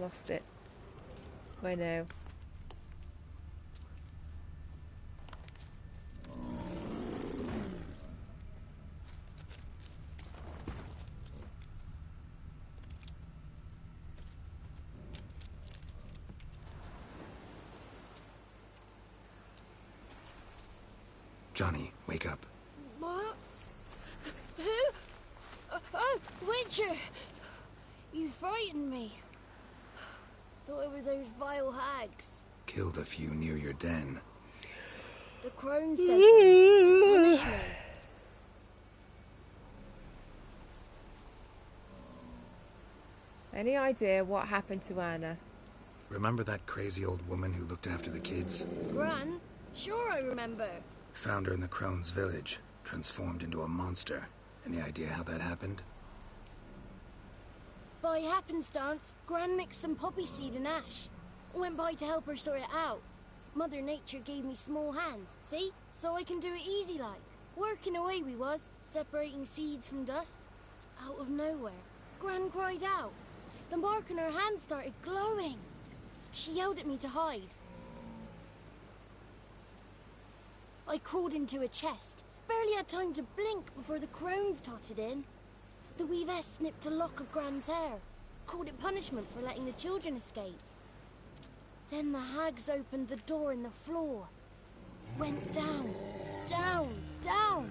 Lost it. Where now? Johnny, wake up. What? Who? Oh, Witcher! You frightened me. Thought it were those vile hags. Killed a few near your den. The crone said them to punish me. Any idea what happened to Anna? Remember that crazy old woman who looked after the kids? Gran? Sure I remember. Found her in the Crone's village, transformed into a monster. Any idea how that happened? By happenstance, Gran mixed some poppy seed and ash. Went by to help her sort it out. Mother Nature gave me small hands, see? So I can do it easy like. Working away we was, separating seeds from dust. Out of nowhere, Gran cried out. The mark on her hand started glowing. She yelled at me to hide. I crawled into a chest. Barely had time to blink before the crones totted in. The weavess snipped a lock of Gran's hair. Called it punishment for letting the children escape. Then the hags opened the door in the floor. Went down, down, down.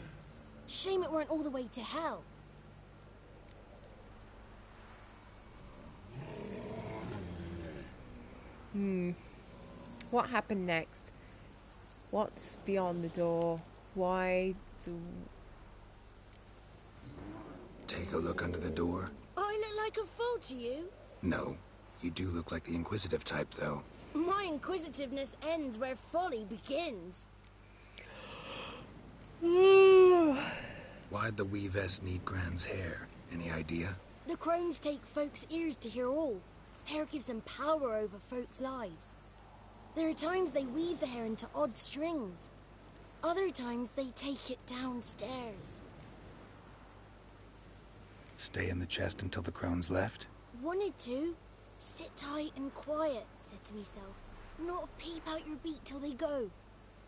Shame it weren't all the way to hell. What happened next? What's beyond the door? Why do... Take a look under the door. I look like a fool to you? No. You do look like the inquisitive type, though. My inquisitiveness ends where folly begins. Why'd the weavess need Gran's hair? Any idea? The crones take folks' ears to hear all. Hair gives them power over folks' lives. There are times they weave the hair into odd strings. Other times they take it downstairs. Stay in the chest until the crones left? Wanted to. Sit tight and quiet, said to myself. Not peep out your beat till they go.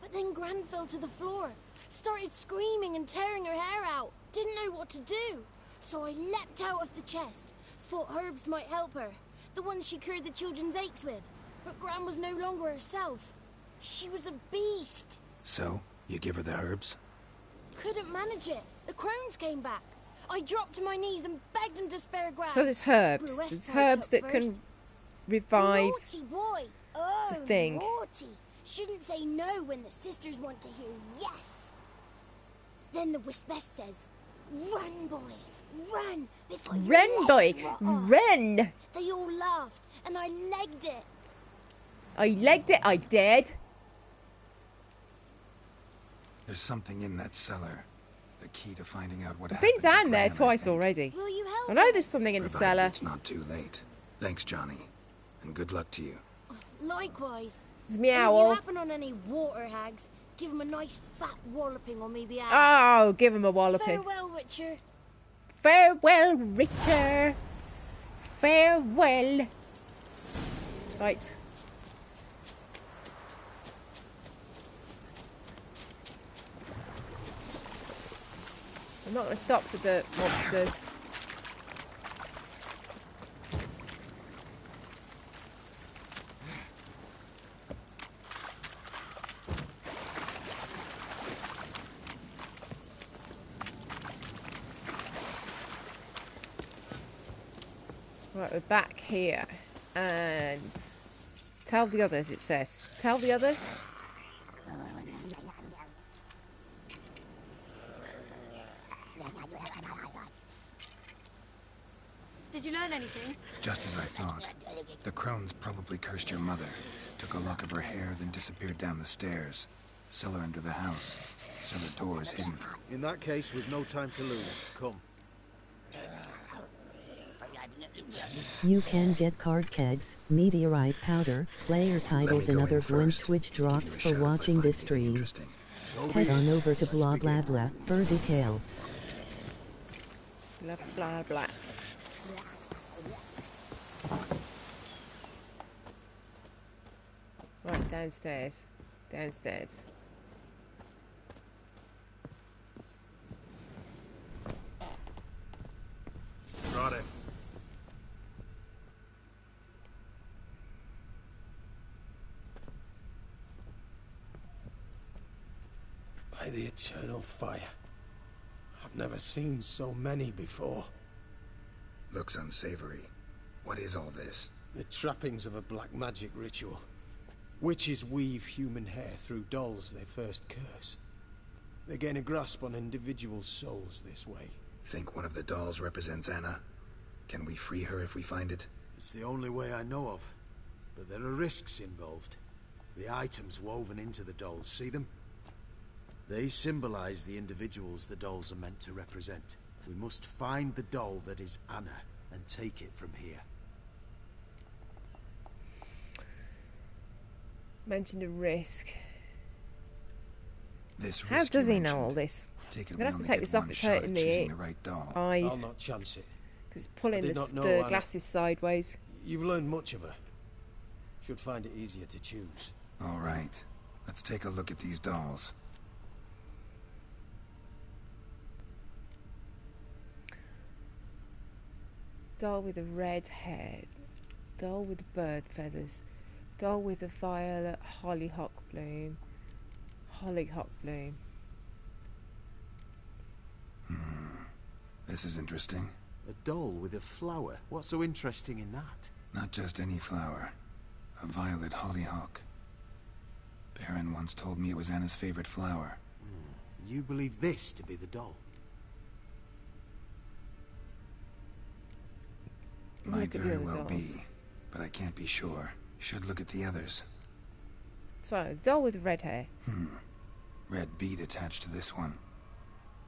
But then Gran fell to the floor. Started screaming and tearing her hair out. Didn't know what to do. So I leapt out of the chest. Thought herbs might help her. The ones she cured the children's aches with. But Gran was no longer herself. She was a beast. So, you give her the herbs? Couldn't manage it. The crones came back. I dropped to my knees and begged them to spare Gran. So there's herbs. Bruest There's tried herbs that first. can revive Naughty boy. Oh, the thing. naughty. Shouldn't say no when the sisters want to hear yes. Then the Wispess says, run, boy, run before your Ren, boy, legs rot off." Ren. They all laughed, and I legged it. I legged it, I did. There's something in that cellar. The key to finding out what I've happened been to down there Gran, I twice think. already. Will you help I know me? there's something in the Provided cellar. it's not too late. Thanks, Johnny. And good luck to you. Likewise. It's And if you meow. happen on any water hags, give 'em a nice fat walloping on me behalf. Oh, give him a walloping. Farewell, Richard. Farewell, Richard. Farewell. Right. I'm not going to stop for the monsters. Right, we're back here. And tell the others, it says. Tell the others. Did you learn anything? Just as I thought. The crones probably cursed your mother, took a lock of her hair, then disappeared down the stairs. Cellar under the house. Cellar doors hidden. In that case, we've no time to lose. Come. You can get card kegs, meteorite powder, player titles, and other Gwent Twitch drops for watching this stream. Head on over to blah blah blah for detail. Blah blah blah. Right, downstairs. Downstairs. Got it. By the eternal fire. I've never seen so many before. Looks unsavory. What is all this? The trappings of a black magic ritual. Witches weave human hair through dolls they first curse. They gain a grasp on individual souls this way. Think one of the dolls represents Anna? Can we free her if we find it? It's the only way I know of. But there are risks involved. The items woven into the dolls, see them? They symbolize the individuals the dolls are meant to represent. We must find the doll that is Anna and take it from here. Mentioned a risk. This How risk does you he know mentioned. all this? Take it I'm we gonna have to only take get this off. one It's shot hurting at me. choosing the right doll. I'll Eyes. not chance it. Because it's pulling I did the, not know the Anna. glasses sideways. You've learned much of her. Should find it easier to choose. All right. Let's take a look at these dolls. Doll with a red head. Doll with bird feathers. Doll with a violet hollyhock bloom. Hollyhock bloom. This is interesting. A doll with a flower. What's so interesting in that? Not just any flower. A violet hollyhock. Baron once told me it was Anna's favorite flower. You believe this to be the doll? Might Look at the very other well dolls. be, but I can't be sure. Should look at the others. So, doll with red hair. Red bead attached to this one.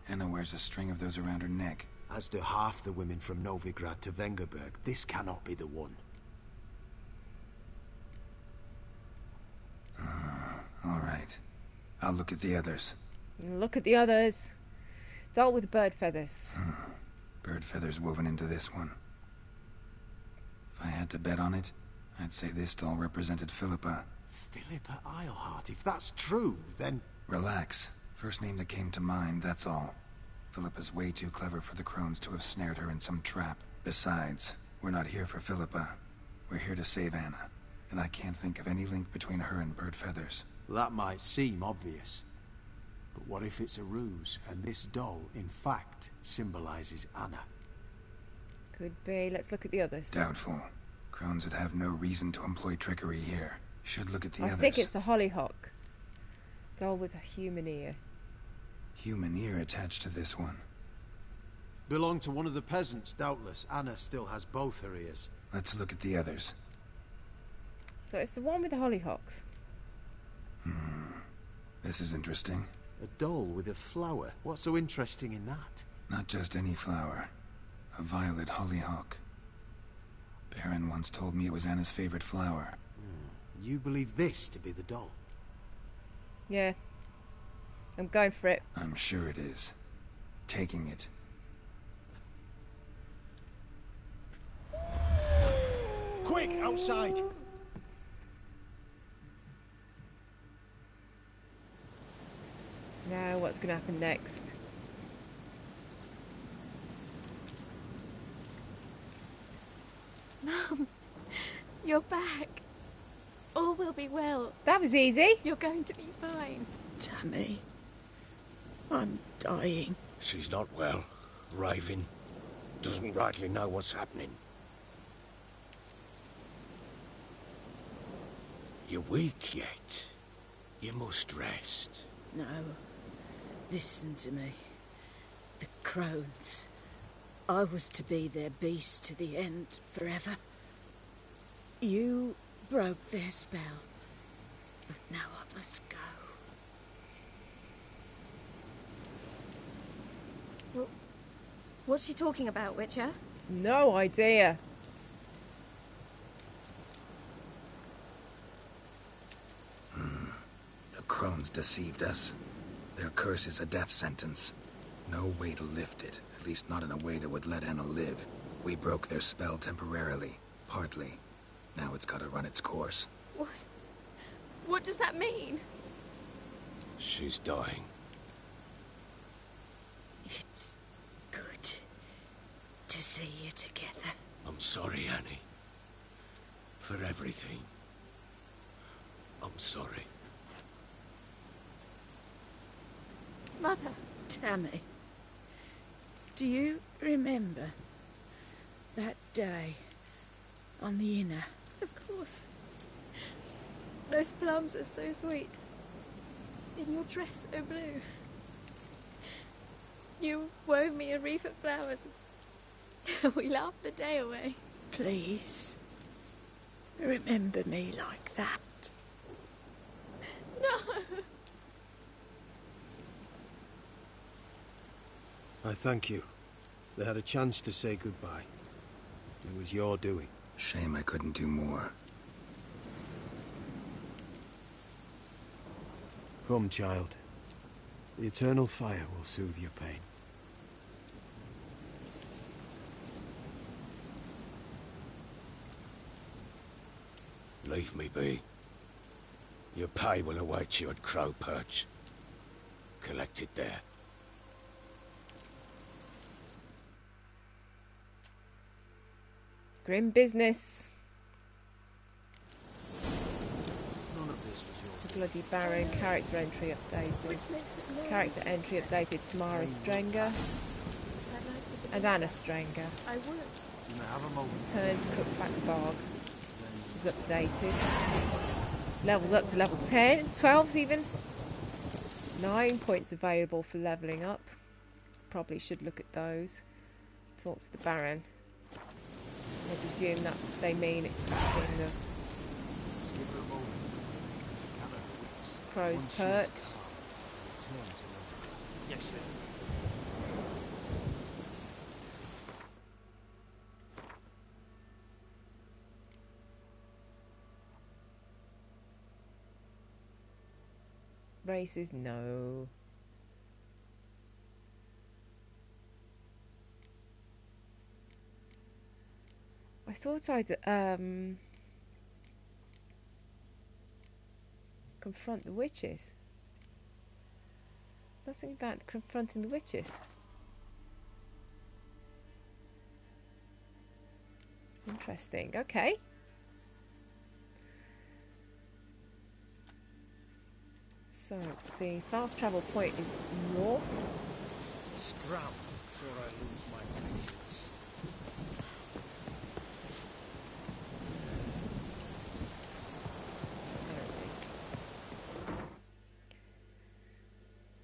Anna wears a string of those around her neck. As do half the women from Novigrad to Vengerberg. This cannot be the one. All right. I'll look at the others. Look at the others. Doll with bird feathers. Bird feathers woven into this one. If I had to bet on it, I'd say this doll represented Philippa. Philippa Eilhart. If that's true, then... Relax. First name that came to mind, that's all. Philippa's way too clever for the crones to have snared her in some trap. Besides, we're not here for Philippa. We're here to save Anna. And I can't think of any link between her and bird feathers. That might seem obvious. But what if it's a ruse, and this doll, in fact, symbolizes Anna? Could be. Let's look at the others. Doubtful. Crones would have no reason to employ trickery here. Should look at the I others. think it's the hollyhock. Doll with a human ear. Human ear attached to this one. Belonged to one of the peasants, doubtless. Anna still has both her ears. Let's look at the others. So it's the one with the hollyhocks. This is interesting. A doll with a flower. What's so interesting in that? Not just any flower. A violet hollyhock. Baron once told me it was Anna's favorite flower. You believe this to be the doll? Yeah. I'm going for it. I'm sure it is. Taking it. Quick, outside! Now, what's going to happen next? Mum, you're back. All will be well. That was easy. You're going to be fine. Tammy, I'm dying. She's not well. Raving. Doesn't rightly know what's happening. You're weak yet. You must rest. No. Listen to me. The crones. I was to be their beast to the end, forever. You broke their spell. But now I must go. Well, what's she talking about, Witcher? No idea. The crones deceived us. Their curse is a death sentence. No way to lift it, at least not in a way that would let Anna live. We broke their spell temporarily, partly. Now it's gotta run its course. What? What does that mean? She's dying. It's good to see you together. I'm sorry, Annie. For everything. I'm sorry. Mother. Tammy, do you remember that day on the Inner? Of course. Those plums are so sweet. And your dress so blue. You wove me a wreath of flowers. We laughed the day away. Please, remember me like that. No! I thank you. They had a chance to say goodbye. It was your doing. Shame I couldn't do more. Come, child. The eternal fire will soothe your pain. Leave me be. Your pay will await you at Crow Perch. Collect it there. Grim business. None of this was yours. Bloody Baron. Character entry updated. Character entry updated. Tamara Strenger and Anna Strenger. I would. You may have a moment. Turn to Cookback Bog is updated. Levels up to level 10. 12's even. 9 points available for levelling up. Probably should look at those. Talk to the Baron. I presume that they mean it in the Just give her a moment to gather her wits. Crow's Once she is Perch. calm, return to them. Yes, sir. Races, no. I thought I'd confront the witches. Nothing about confronting the witches. Interesting. Okay. So the fast travel point is north. Scram before I lose my patience.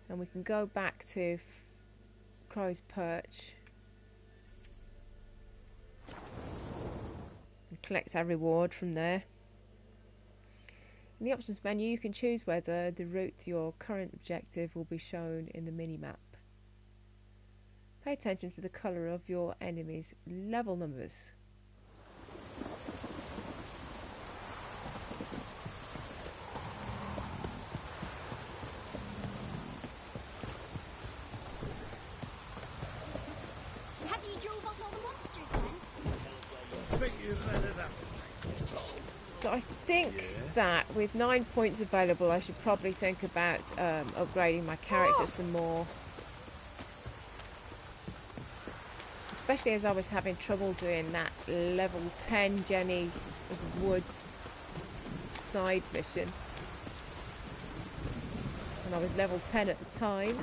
And we can go back to Crow's Perch and collect our reward from there. In the options menu, you can choose whether the route to your current objective will be shown in the mini-map. Pay attention to the colour of your enemies' level numbers. Have you drove off all the monsters then? So I think that with 9 points available, I should probably think about upgrading my character some more. Especially as I was having trouble doing that level 10 Jenny of the Woods side mission. And I was level 10 at the time.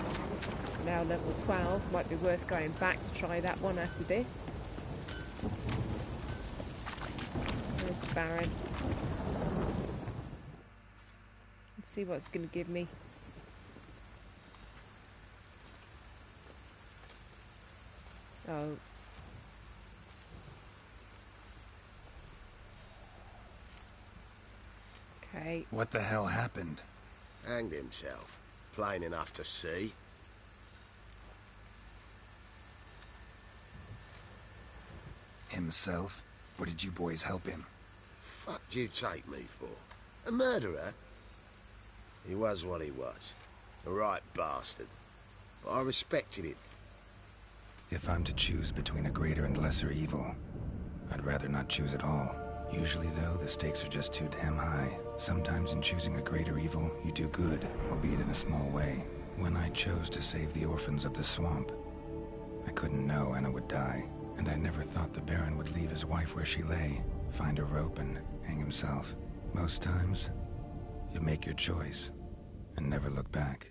Now level 12. Might be worth going back to try that one after this. There's the Baron. Let's see what it's going to give me. Oh. Okay. What the hell happened? Hanged himself. Plain enough to see. Himself? Or did you boys help him? Fuck do you take me for? A murderer? He was what he was. A right bastard. But I respected him. If I'm to choose between a greater and lesser evil, I'd rather not choose at all. Usually, though, the stakes are just too damn high. Sometimes in choosing a greater evil, you do good, albeit in a small way. When I chose to save the orphans of the swamp, I couldn't know Anna would die, and I never thought the Baron would leave his wife where she lay, find a rope and hang himself. Most times, you make your choice and never look back.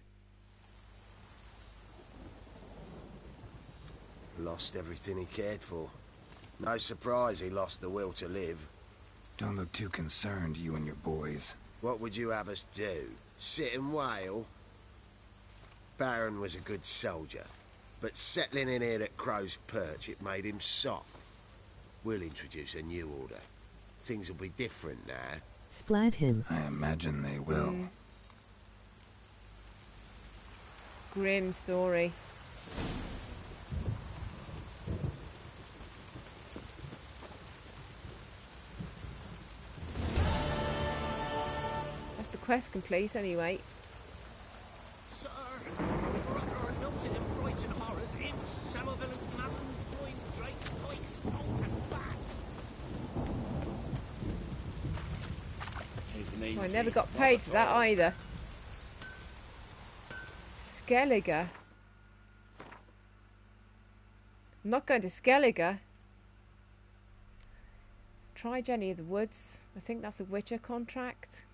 Lost everything he cared for. No surprise he lost the will to live. Don't look too concerned, you and your boys. What would you have us do? Sit and wail? Baron was a good soldier, but settling in here at Crow's Perch, it made him soft. We'll introduce a new order. Things will be different now. Splat him. I imagine they will. It's a grim story. That's the quest complete anyway. Sir, we're under our noses in frights and horrors, imps, samovillas, madams, flying drakes, pikes, and bats. I never got paid for that either. Skellige. I'm not going to Skellige. Try Jenny of the Woods. I think that's a Witcher contract.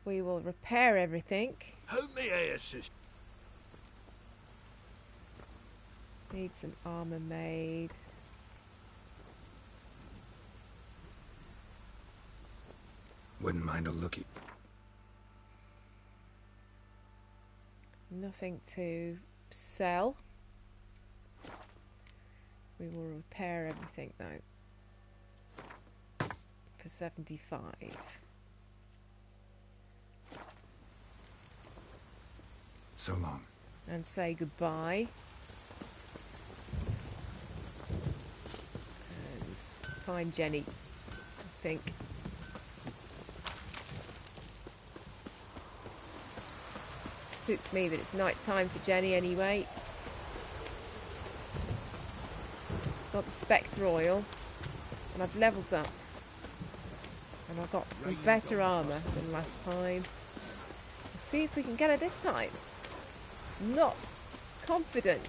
We will repair everything. Help me here, sister. Need some armor made. Wouldn't mind a looky. Nothing to sell. We will repair everything though. For 75. So long. And say goodbye. And find Jenny, I think. Suits me that it's night time for Jenny anyway. Got the Spectre oil, and I've levelled up. And I've got some better armour than last time. Let's see if we can get her this time. Not confident.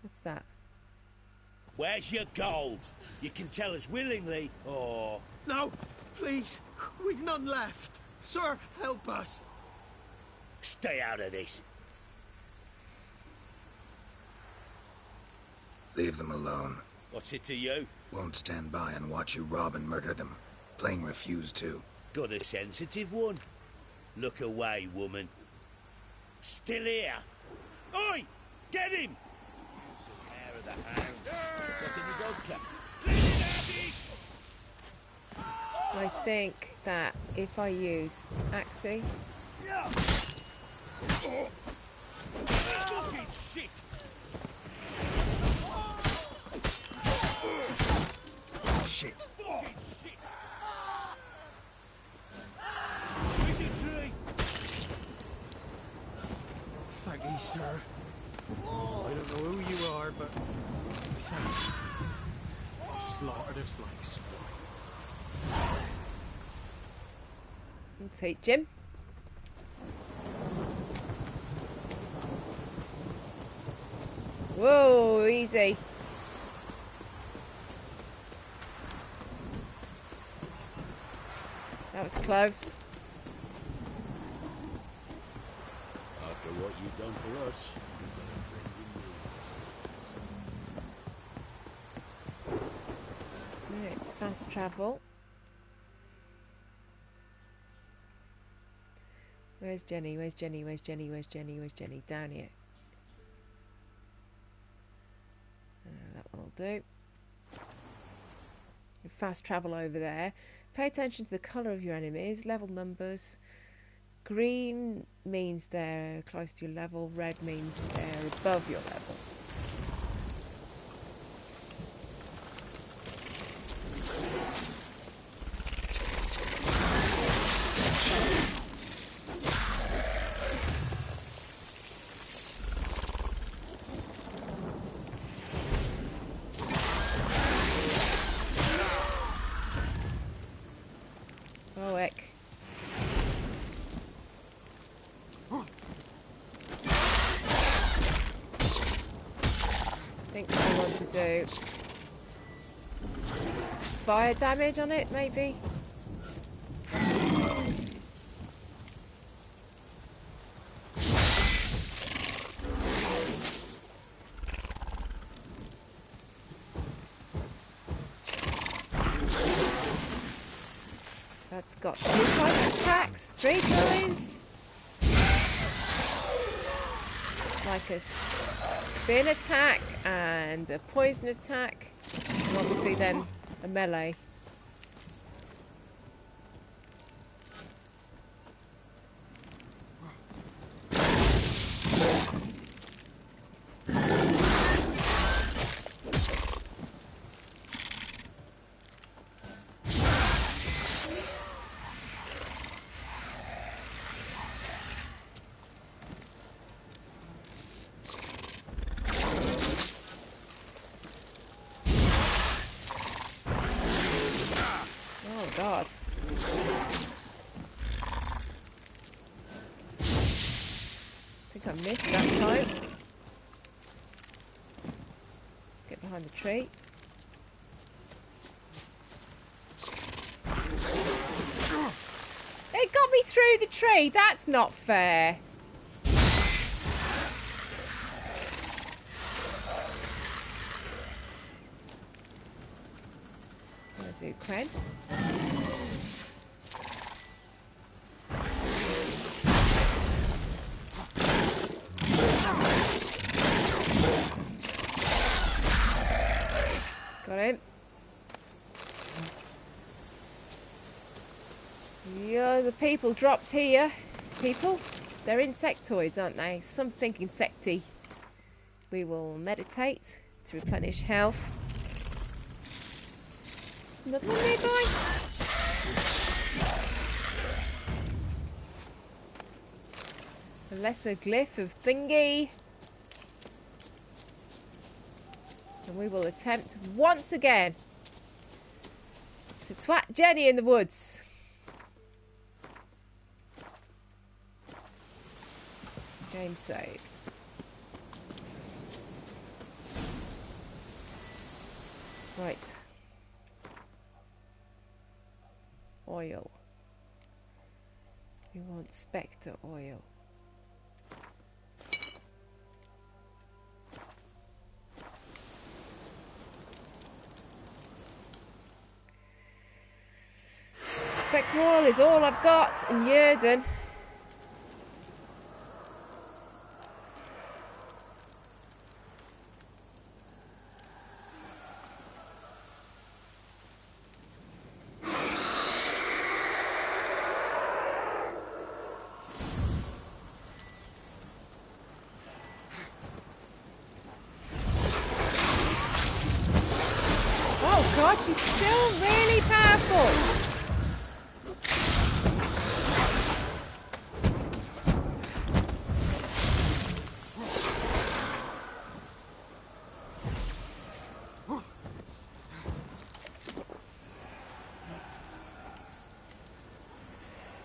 What's that? Where's your gold? You can tell us willingly, or... No, please, we've none left. Sir, help us. Stay out of this. Leave them alone. What's it to you? Won't stand by and watch you rob and murder them. Plain refuse to. Got a sensitive one? Look away, woman. Still here? Oi! Get him! Some hair of the hound. Got any vodka? Let it have it! I think that if I use Axie... Fucking shit! Shit. Fucking shit! Wizard tree! Thank you, sir. I don't know who you are, but thanks. You slaughtered us like swine. Take Jim. Whoa, easy. That was close. After what you've done for us, you've got a friend in me. Right, fast travel. Where's Jenny? Where's Jenny? Where's Jenny? Where's Jenny? Where's Jenny? Down here. That one will do. Fast travel over there. Pay attention to the colour of your enemies. Level numbers. Green means they're close to your level. Red means they're above your level. Do fire damage on it, maybe. That's got 2 types of attacks, 3 kinds. Like a spin attack and a poison attack, and obviously then a melee. God. I think I missed that time. Get behind the tree. It got me through the tree. That's not fair. I'm gonna do Quen. Got him. Yeah, the people dropped here. People? They're insectoids, aren't they? Something insecty. We will meditate to replenish health. There's another one nearby. A lesser glyph of thingy. And we will attempt once again to twat Jenny in the woods. Game saved. Right. Oil. We want Spectre oil. Spectre Thrall is all I've got, and Jurden. Oh god, she's still really powerful.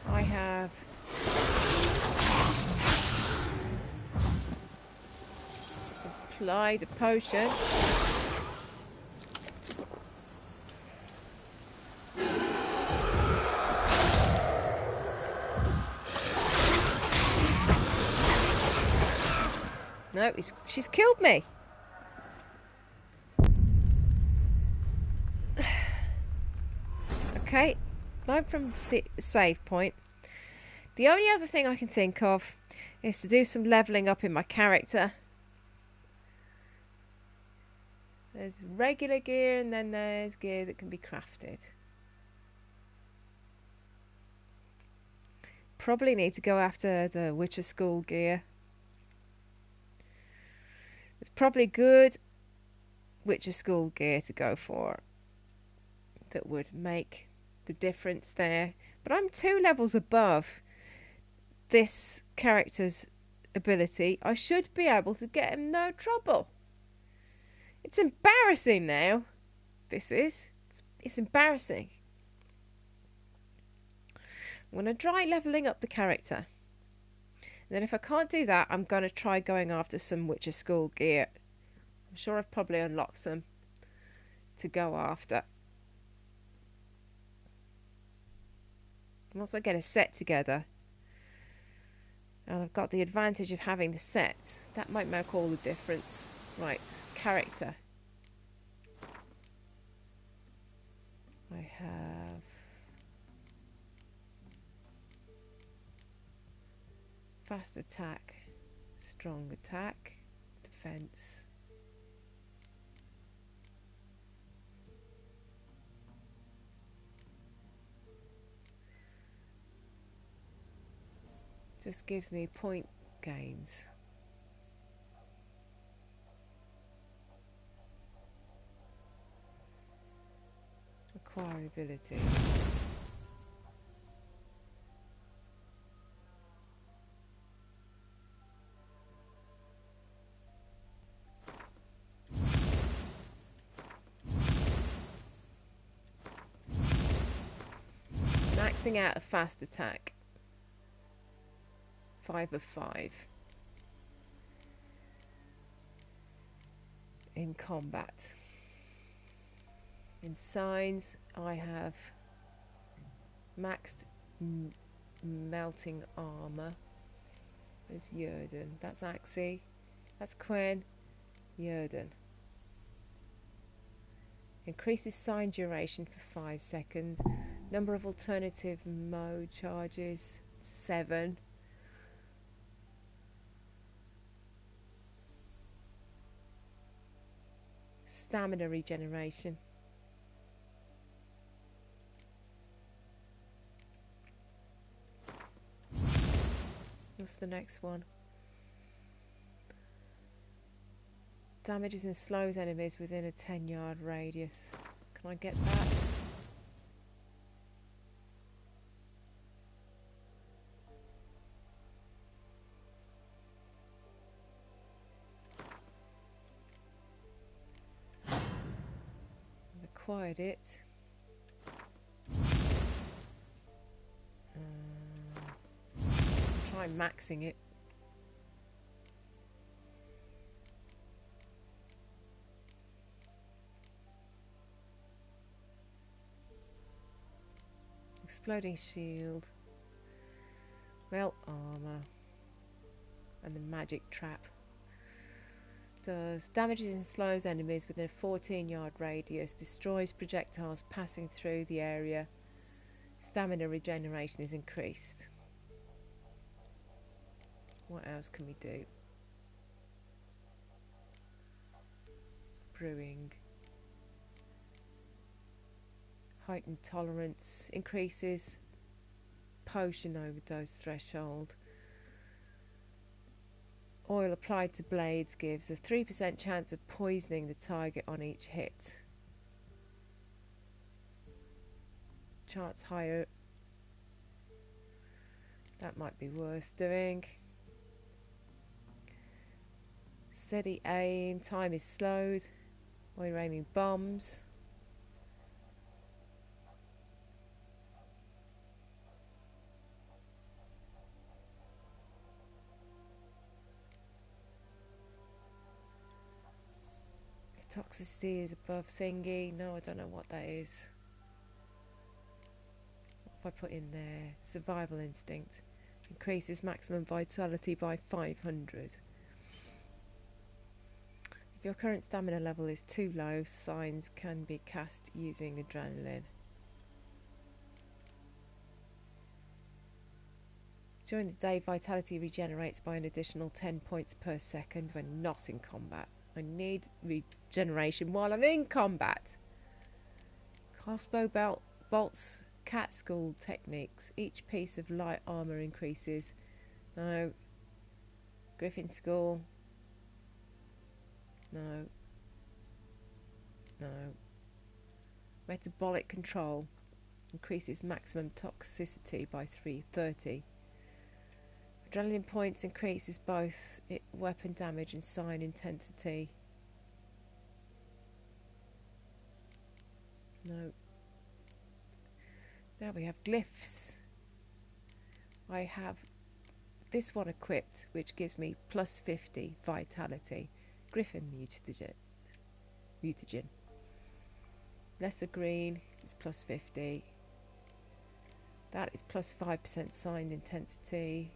I have applied a potion. No, she's killed me. Okay, I'm from save point. The only other thing I can think of is to do some levelling up in my character. There's regular gear and then there's gear that can be crafted. Probably need to go after the Witcher School gear. It's probably good Witcher School gear to go for. That would make the difference there. But I'm 2 levels above this character's ability. I should be able to get him no trouble. It's embarrassing now. This is. It's embarrassing. I'm going to try levelling up the character. And then if I can't do that, I'm going to try going after some Witcher School gear. I'm sure I've probably unlocked some to go after. Once I get a set together, and I've got the advantage of having the set, that might make all the difference. Right, character. I have fast attack, strong attack, defense. Just gives me point gains. Acquire ability. Maxing out a fast attack. 5 of 5 in combat. In signs, I have maxed melting armor. There's Jurden. That's Axie. That's Quen. Jurden. Increases sign duration for 5 seconds. Number of alternative mode charges 7. Stamina regeneration. What's the next one? Damages and slows enemies within a 10-yard radius. Can I get that? Acquired it. Try maxing it. Exploding shield. Melt armor. And the magic trap. Does damages and slows enemies within a 14-yard radius, destroys projectiles passing through the area, Stamina regeneration is increased. What else can we do? Brewing. Heightened tolerance increases potion overdose threshold. Oil applied to blades gives a 3% chance of poisoning the target on each hit. Charts higher. That might be worth doing. Steady aim. Time is slowed while you're aiming bombs. Toxicity is above thingy. No, I don't know what that is. What if I put in there? Survival instinct. Increases maximum vitality by 500. If your current stamina level is too low, signs can be cast using adrenaline. During the day, vitality regenerates by an additional 10 points per second when not in combat. I need regeneration while I'm in combat. Crossbow bolts, cat school techniques. Each piece of light armour increases. No. Griffin school. No. No. Metabolic control. Increases maximum toxicity by 330. Adrenaline points increases both weapon damage and sign intensity. No. Now we have glyphs. I have this one equipped, which gives me plus 50 vitality. Griffin mutagen. Lesser green is plus 50. That is plus 5% sign intensity.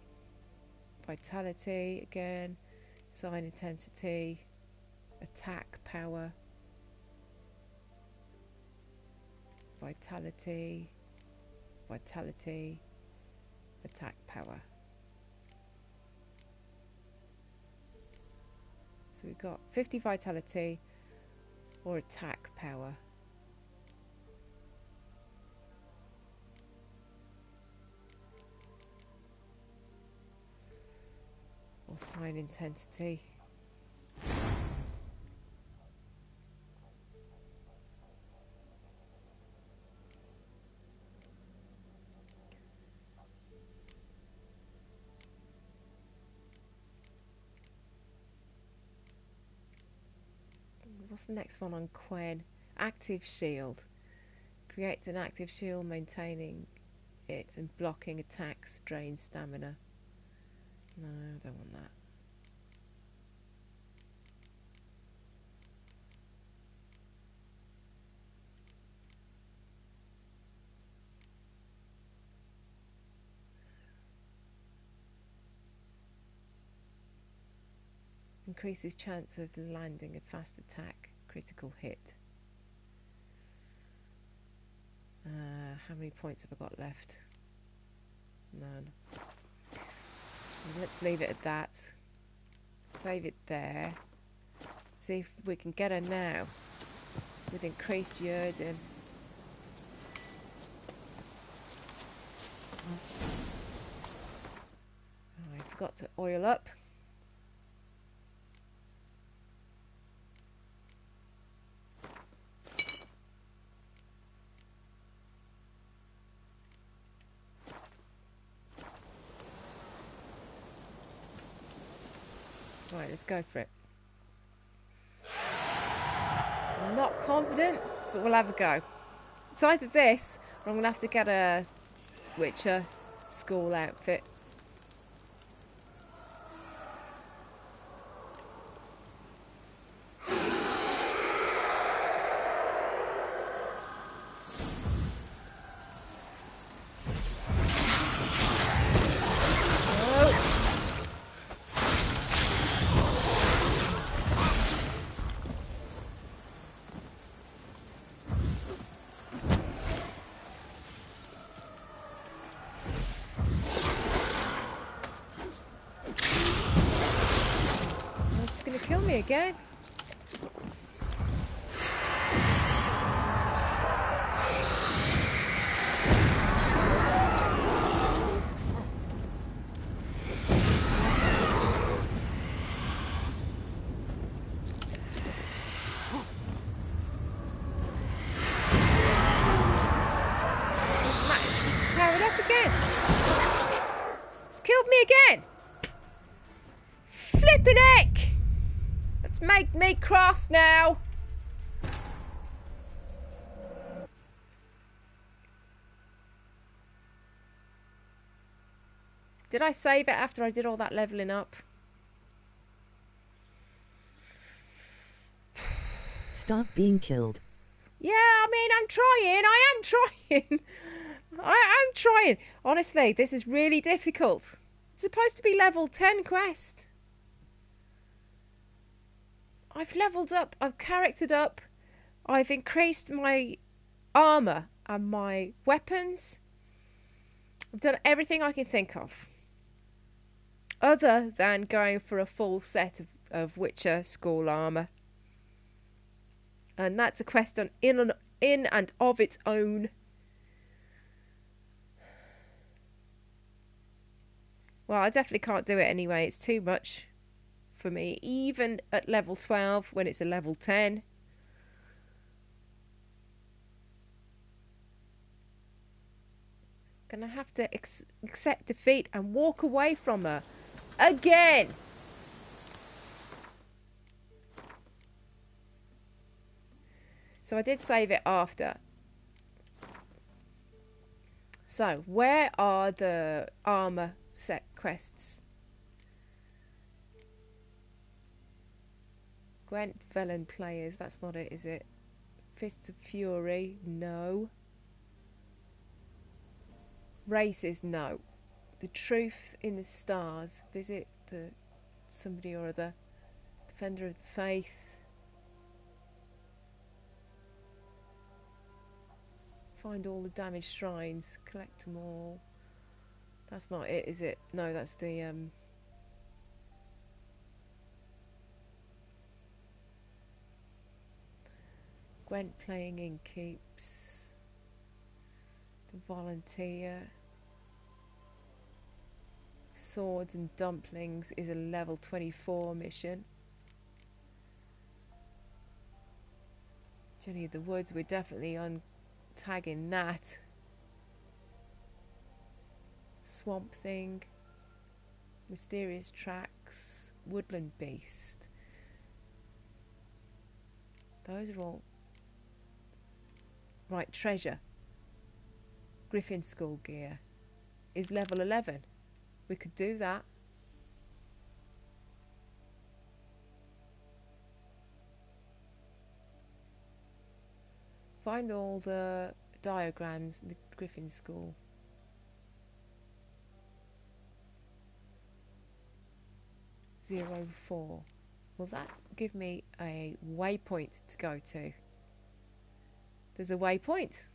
Vitality again, sign intensity, attack power, vitality, attack power. So we've got 50 vitality or attack power. Or sign intensity. What's the next one on Quen? Active shield. Creates an active shield, maintaining it and blocking attacks drains stamina. No, I don't want that. Increases chance of landing a fast attack, critical hit. How many points have I got left? None. Let's leave it at that. Save it there. See if we can get her now with increased Yerden. I forgot to oil up. Right, let's go for it. I'm not confident, but we'll have a go. It's either this, or I'm going to have to get a Witcher school outfit. kill me again. Killed me again. Flippin' heck! Let's make me cross now. Did I save it after I did all that leveling up? Stop being killed. Yeah, I mean, I'm trying. I am trying. I'm trying. Honestly, this is really difficult. It's supposed to be level 10 quest. I've leveled up. I've charactered up. I've increased my armour and my weapons. I've done everything I can think of. Other than going for a full set of Witcher school armour. And that's a quest on in and of its own. Well, I definitely can't do it anyway. It's too much for me. Even at level 12 when it's a level 10. Gonna have to accept defeat and walk away from her. Again! So I did save it after. So, where are the armour set quests? Gwent Velen players, that's not it, is it? Fists of Fury, no. Races, no. The Truth in the Stars, visit the somebody or other. Defender of the Faith. Find all the damaged shrines, collect them all. That's not it, is it? No, that's the Gwent playing in keeps. The Volunteer. Swords and Dumplings is a level 24 mission. Journey of the Woods, we're definitely on tagging that. Swamp Thing. Mysterious Tracks. Woodland Beast. Those are all... Right, Treasure. Griffin School gear is level 11. We could do that. Find all the diagrams in the Griffin School. Zero 4. Will that give me a waypoint to go to? There's a waypoint.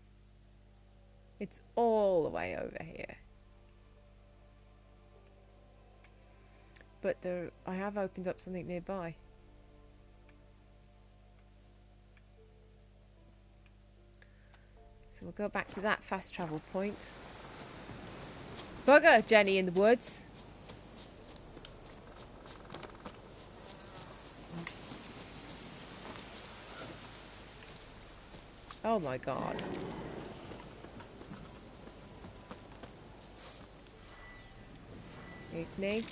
It's all the way over here. But there, I have opened up something nearby. So we'll go back to that fast travel point. Bugger, Jenny in the woods. Oh my god. Igni.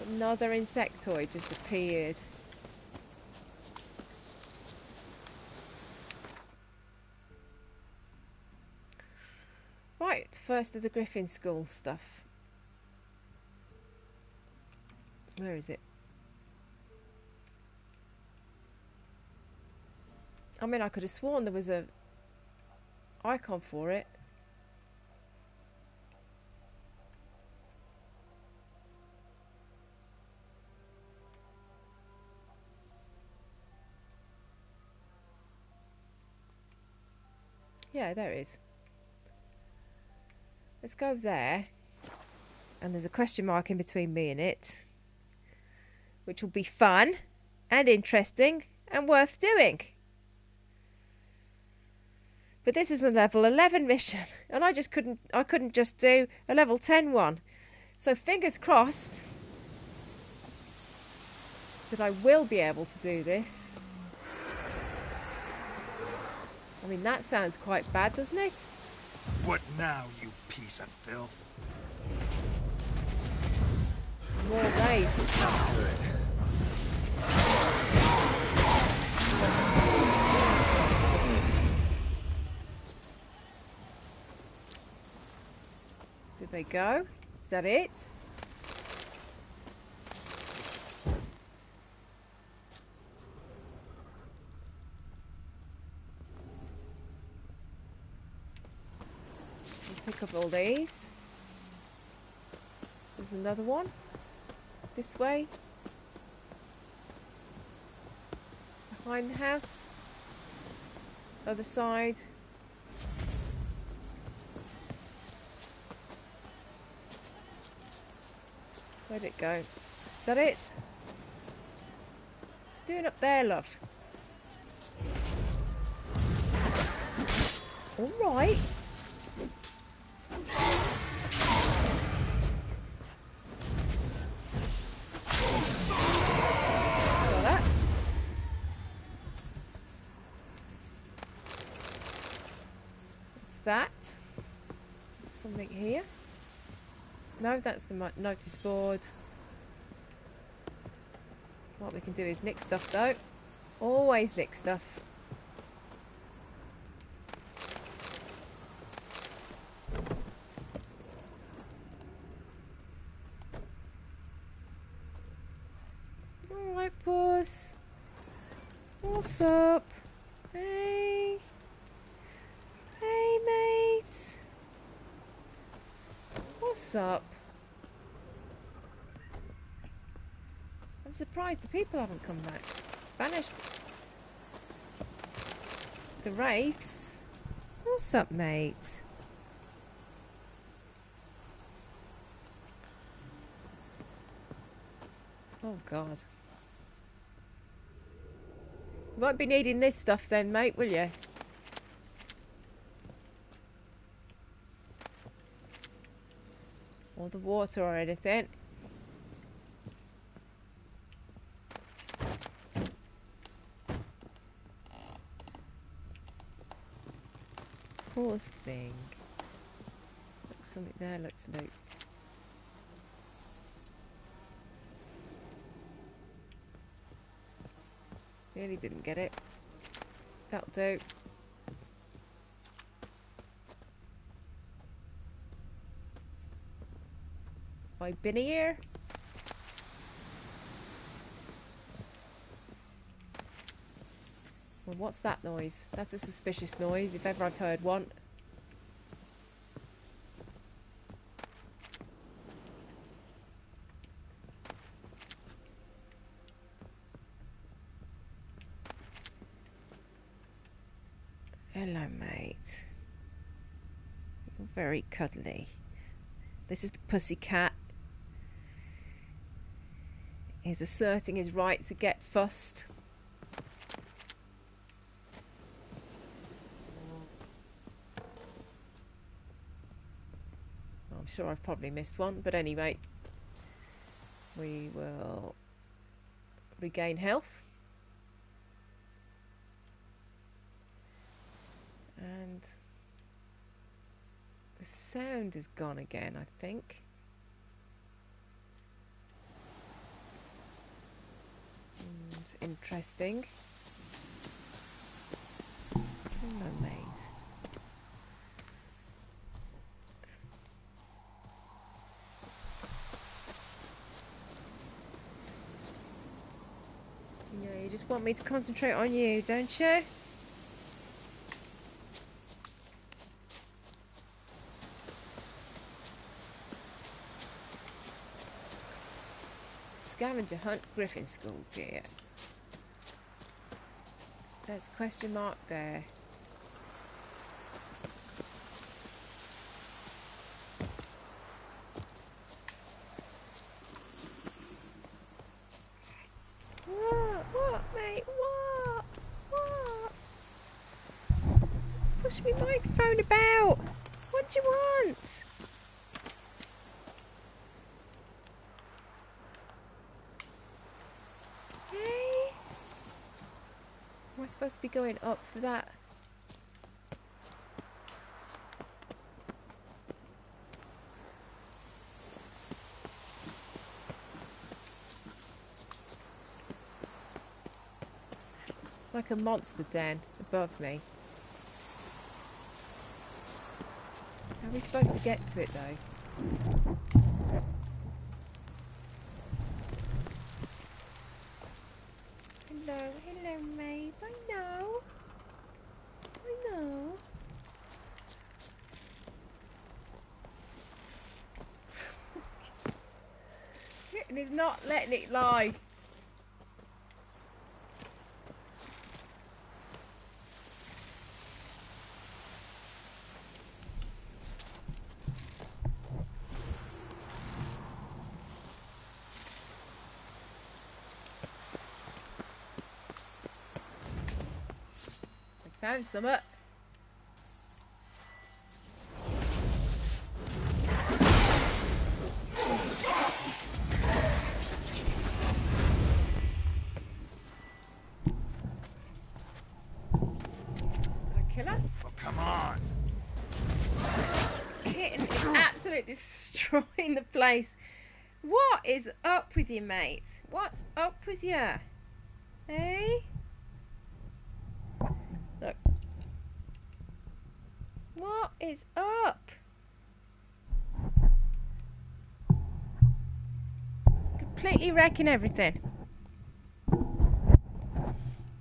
Another insectoid just appeared. Right, first of the Griffin School stuff. Where is it? I mean, I could have sworn there was a icon for it. Yeah, there it is. Let's go there. And there's a question mark in between me and it, which will be fun and interesting and worth doing. But this is a level 11 mission, and I couldn't just do a level 10 one. So fingers crossed that I will be able to do this. I mean, that sounds quite bad, doesn't it? What now, you piece of filth? Some more raids. Good. Did they go? Is that it? Pick up all these. There's another one. This way. Behind the house. Other side. Where'd it go? Is that it? What's doing up there, love? Alright. That something here. No, that's the notice board. What we can do is nick stuff though. Always nick stuff. Alright, puss. What's up? Hey. Hey, mate. What's up? I'm surprised the people haven't come back. Vanished. The wraiths. What's up, mate? Oh, God. You won't be needing this stuff then, mate, will you? Or the water or anything. Poor thing. Looks something there, looks like. Nearly didn't get it. That'll do. I've been here. Well, what's that noise? That's a suspicious noise, if ever I've heard one. Hello, mate. You're very cuddly. This is the pussy cat. He's asserting his right to get fussed. I'm sure I've probably missed one, but anyway, we will regain health. And the sound is gone again, I think. It's interesting. Hello, mate. Yeah, you just want me to concentrate on you, don't you? Scavenger hunt Griffin School gear. There's a question mark there. What's my microphone about? What do you want? Hey? Am I supposed to be going up for that? Like a monster den above me. How are we supposed to get to it though? Hello mate, I know. Kitten is not letting it lie. Found some up. Killer? Well, come on. Kitten is absolutely destroying the place. What is up with you, mate? What's up with you? Hey? Look. What is up? It's completely wrecking everything.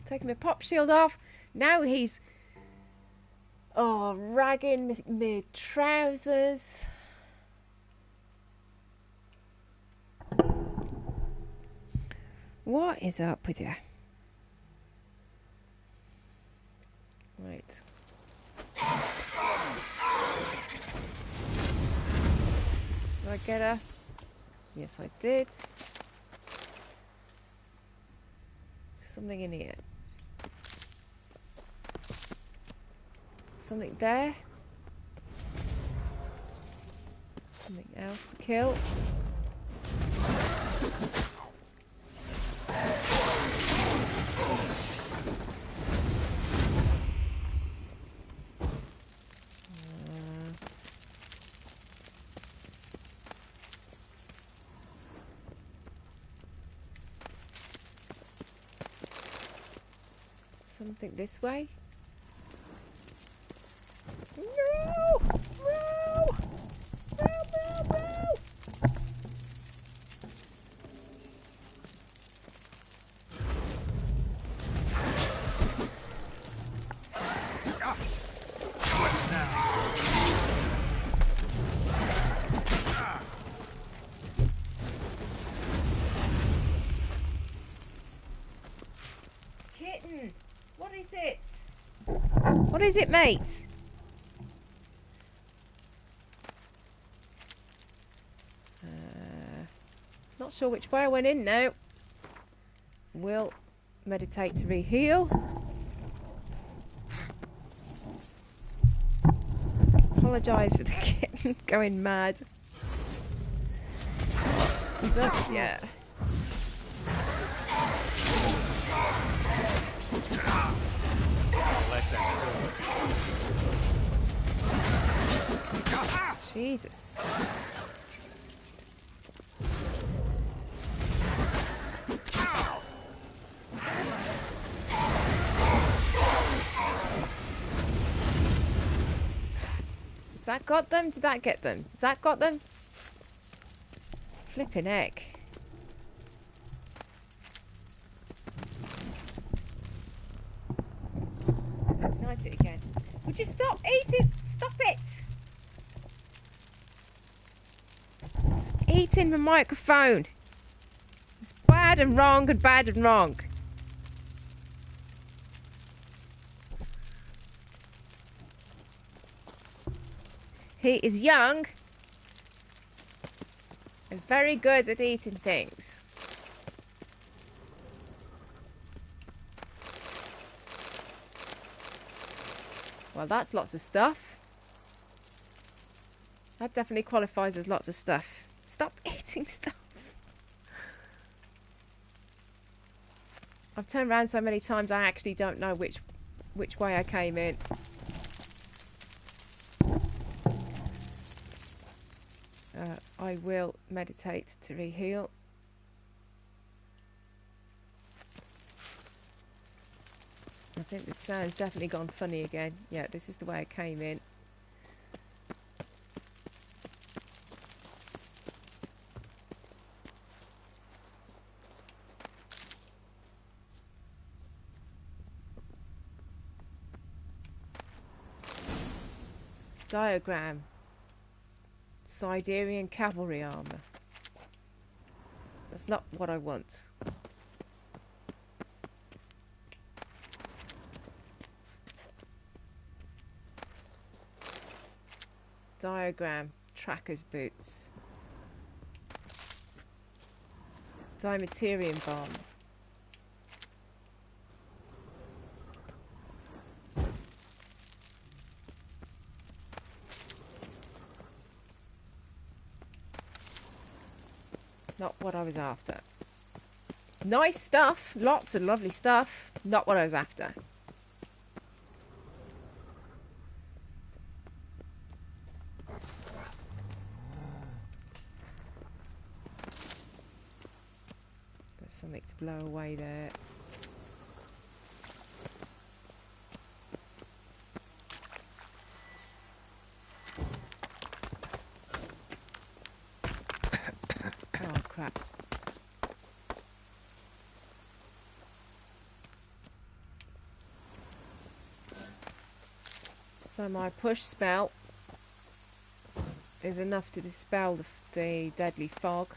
Taking my pop shield off. Now he's ragging my trousers. What is up with you? Right. Did I get her? Yes, I did. Something in here. Something there. Something else to kill. Something this way. No! No! No, no, no! What's now? Kitten! What is it? What is it, mate? Not sure which way I went in now. We'll meditate to re-heal. Apologise for the kitten going mad. He's up, yeah. Let that silver. Jesus. Has that got them? Did that get them? Has that got them? Flipping heck. Ignite it again. Would you stop eating? Stop it! It's eating the microphone. It's bad and wrong and bad and wrong. He is young and very good at eating things. Well, that's lots of stuff. That definitely qualifies as lots of stuff. Stop eating stuff. I've turned around so many times I actually don't know which way I came in. I will meditate to re-heal. I think the sound's definitely gone funny again. Yeah, this is the way I came in. Diagram. Siderian cavalry armour. That's not what I want. Diagram. Tracker's boots. Dimaterium bomb. Not what I was after. Nice stuff. Lots of lovely stuff. Not what I was after. There's something to blow away there. Oh, crap. So my push spell is enough to dispel the deadly fog.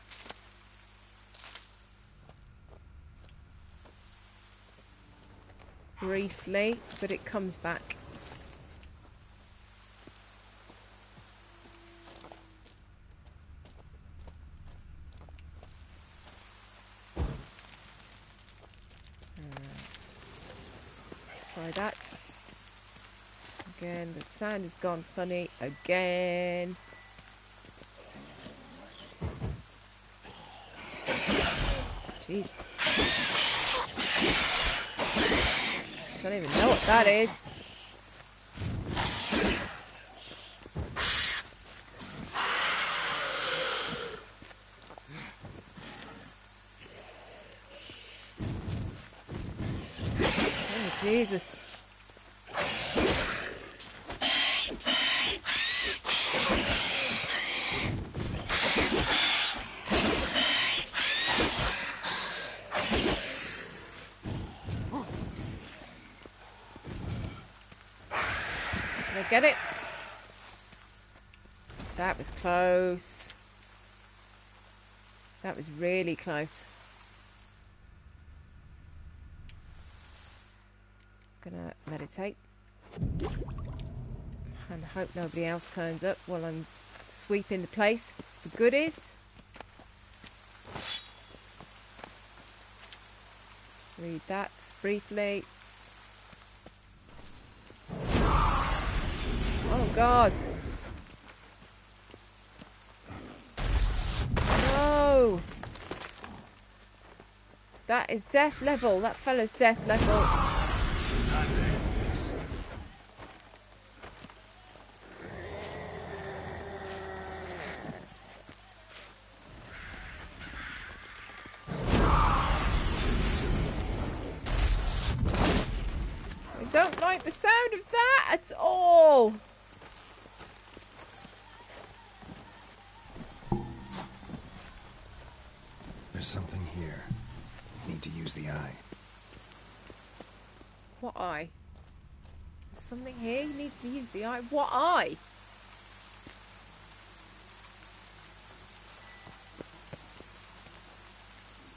Briefly, but it comes back. Try that. Again, the sound has gone funny again. Jesus. Don't even know what that is. Oh, Jesus. Get it? That was close. That was really close. Gonna meditate and hope nobody else turns up while I'm sweeping the place for goodies. Read that briefly. Oh God. No. That is death level. That fella's death level. I don't like the sound of that at all. There's something here. Need to use the eye. What eye? There's something here. He needs to use the eye. What eye?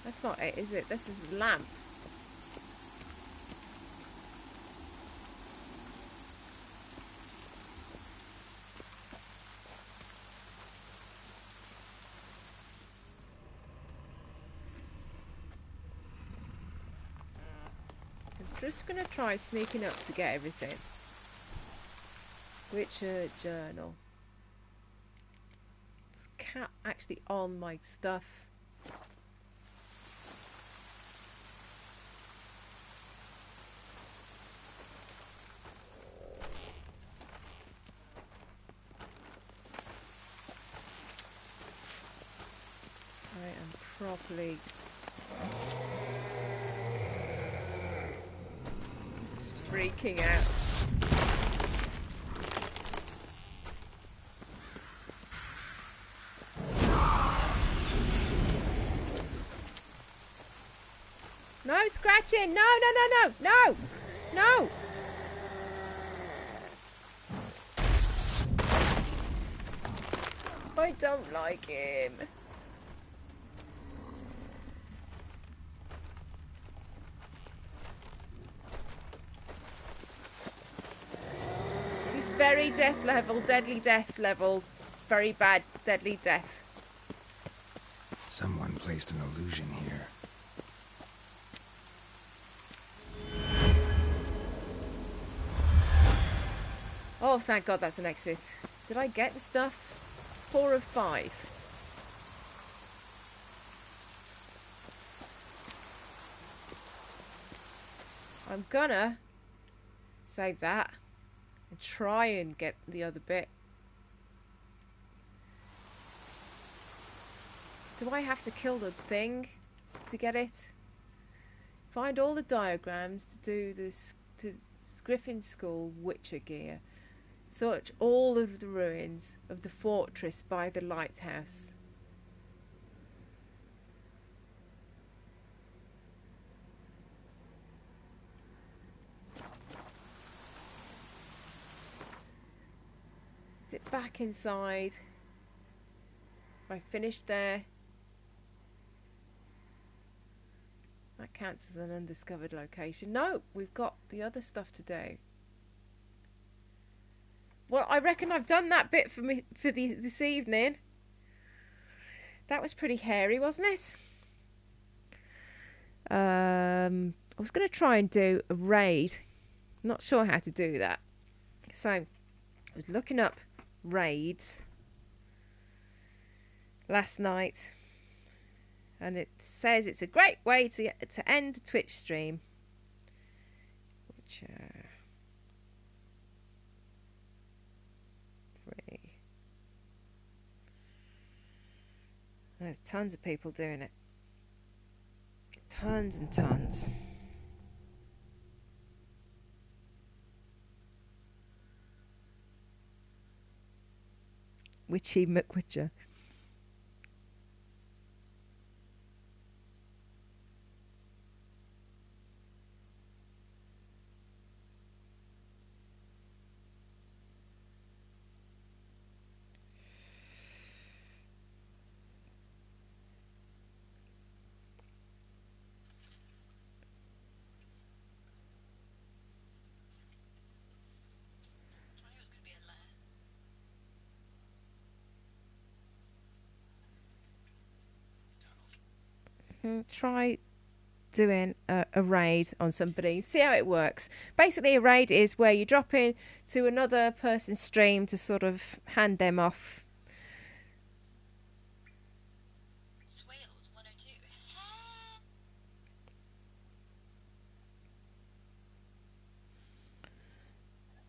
That's not it, is it? This is the lamp. Just gonna try sneaking up to get everything. Witcher journal. Is cat actually on my stuff? I am properly freaking out. No scratching! No, no, no, no, no! No! I don't like him. He's very death level, deadly death level. Very bad, deadly death. Someone placed an illusion here. Oh, thank God that's an exit. Did I get the stuff? 4 of 5. I'm gonna save that and try and get the other bit. Do I have to kill the thing to get it? Find all the diagrams to do this to Griffin School Witcher gear. Search all of the ruins of the fortress by the lighthouse. Is it back inside? Have I finished there? That counts as an undiscovered location. No, we've got the other stuff to do. Well, I reckon I've done that bit for me for this evening. That was pretty hairy, wasn't it? I was going to try and do a raid. Not sure how to do that. So, I was looking up raids last night. And it says it's a great way to end the Twitch stream. Which, 3. There's tons of people doing it. Tons and tons. Witchy McWitcher. Try doing a raid on somebody, see how it works. Basically, a raid is where you drop in to another person's stream to sort of hand them off.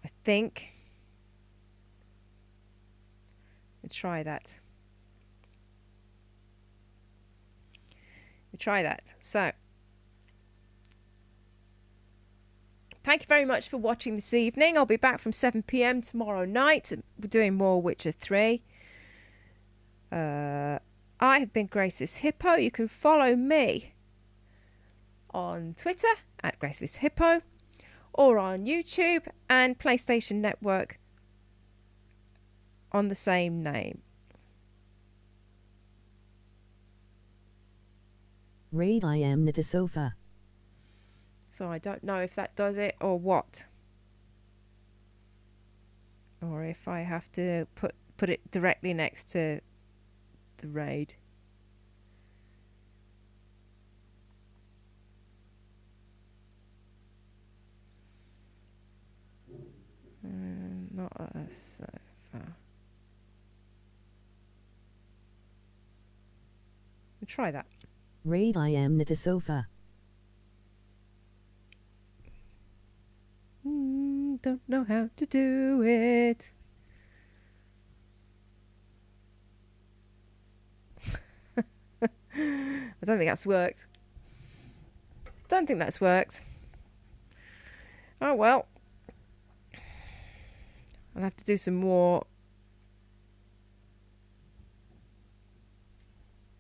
I think. We'll try that. Try that. So, thank you very much for watching this evening. I'll be back from 7 p.m. tomorrow night. We're doing more Witcher 3. I have been Graceless Hippo. You can follow me on Twitter at Graceless Hippo or on YouTube and PlayStation Network on the same name. Raid I am Nitasofa. So I don't know if that does it or what. Or if I have to put it directly next to the raid. Not a sofa. We'll try that. Raid I am not a sofa. Don't know how to do it. I don't think that's worked. Don't think that's worked. Oh well. I'll have to do some more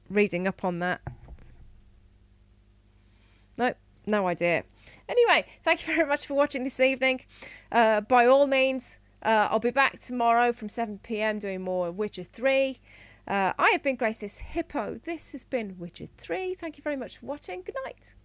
reading up on that. Nope, no idea. Anyway, thank you very much for watching this evening. By all means, I'll be back tomorrow from 7 PM doing more Witcher 3. I have been Grace this Hippo. This has been Witcher 3. Thank you very much for watching. Good night.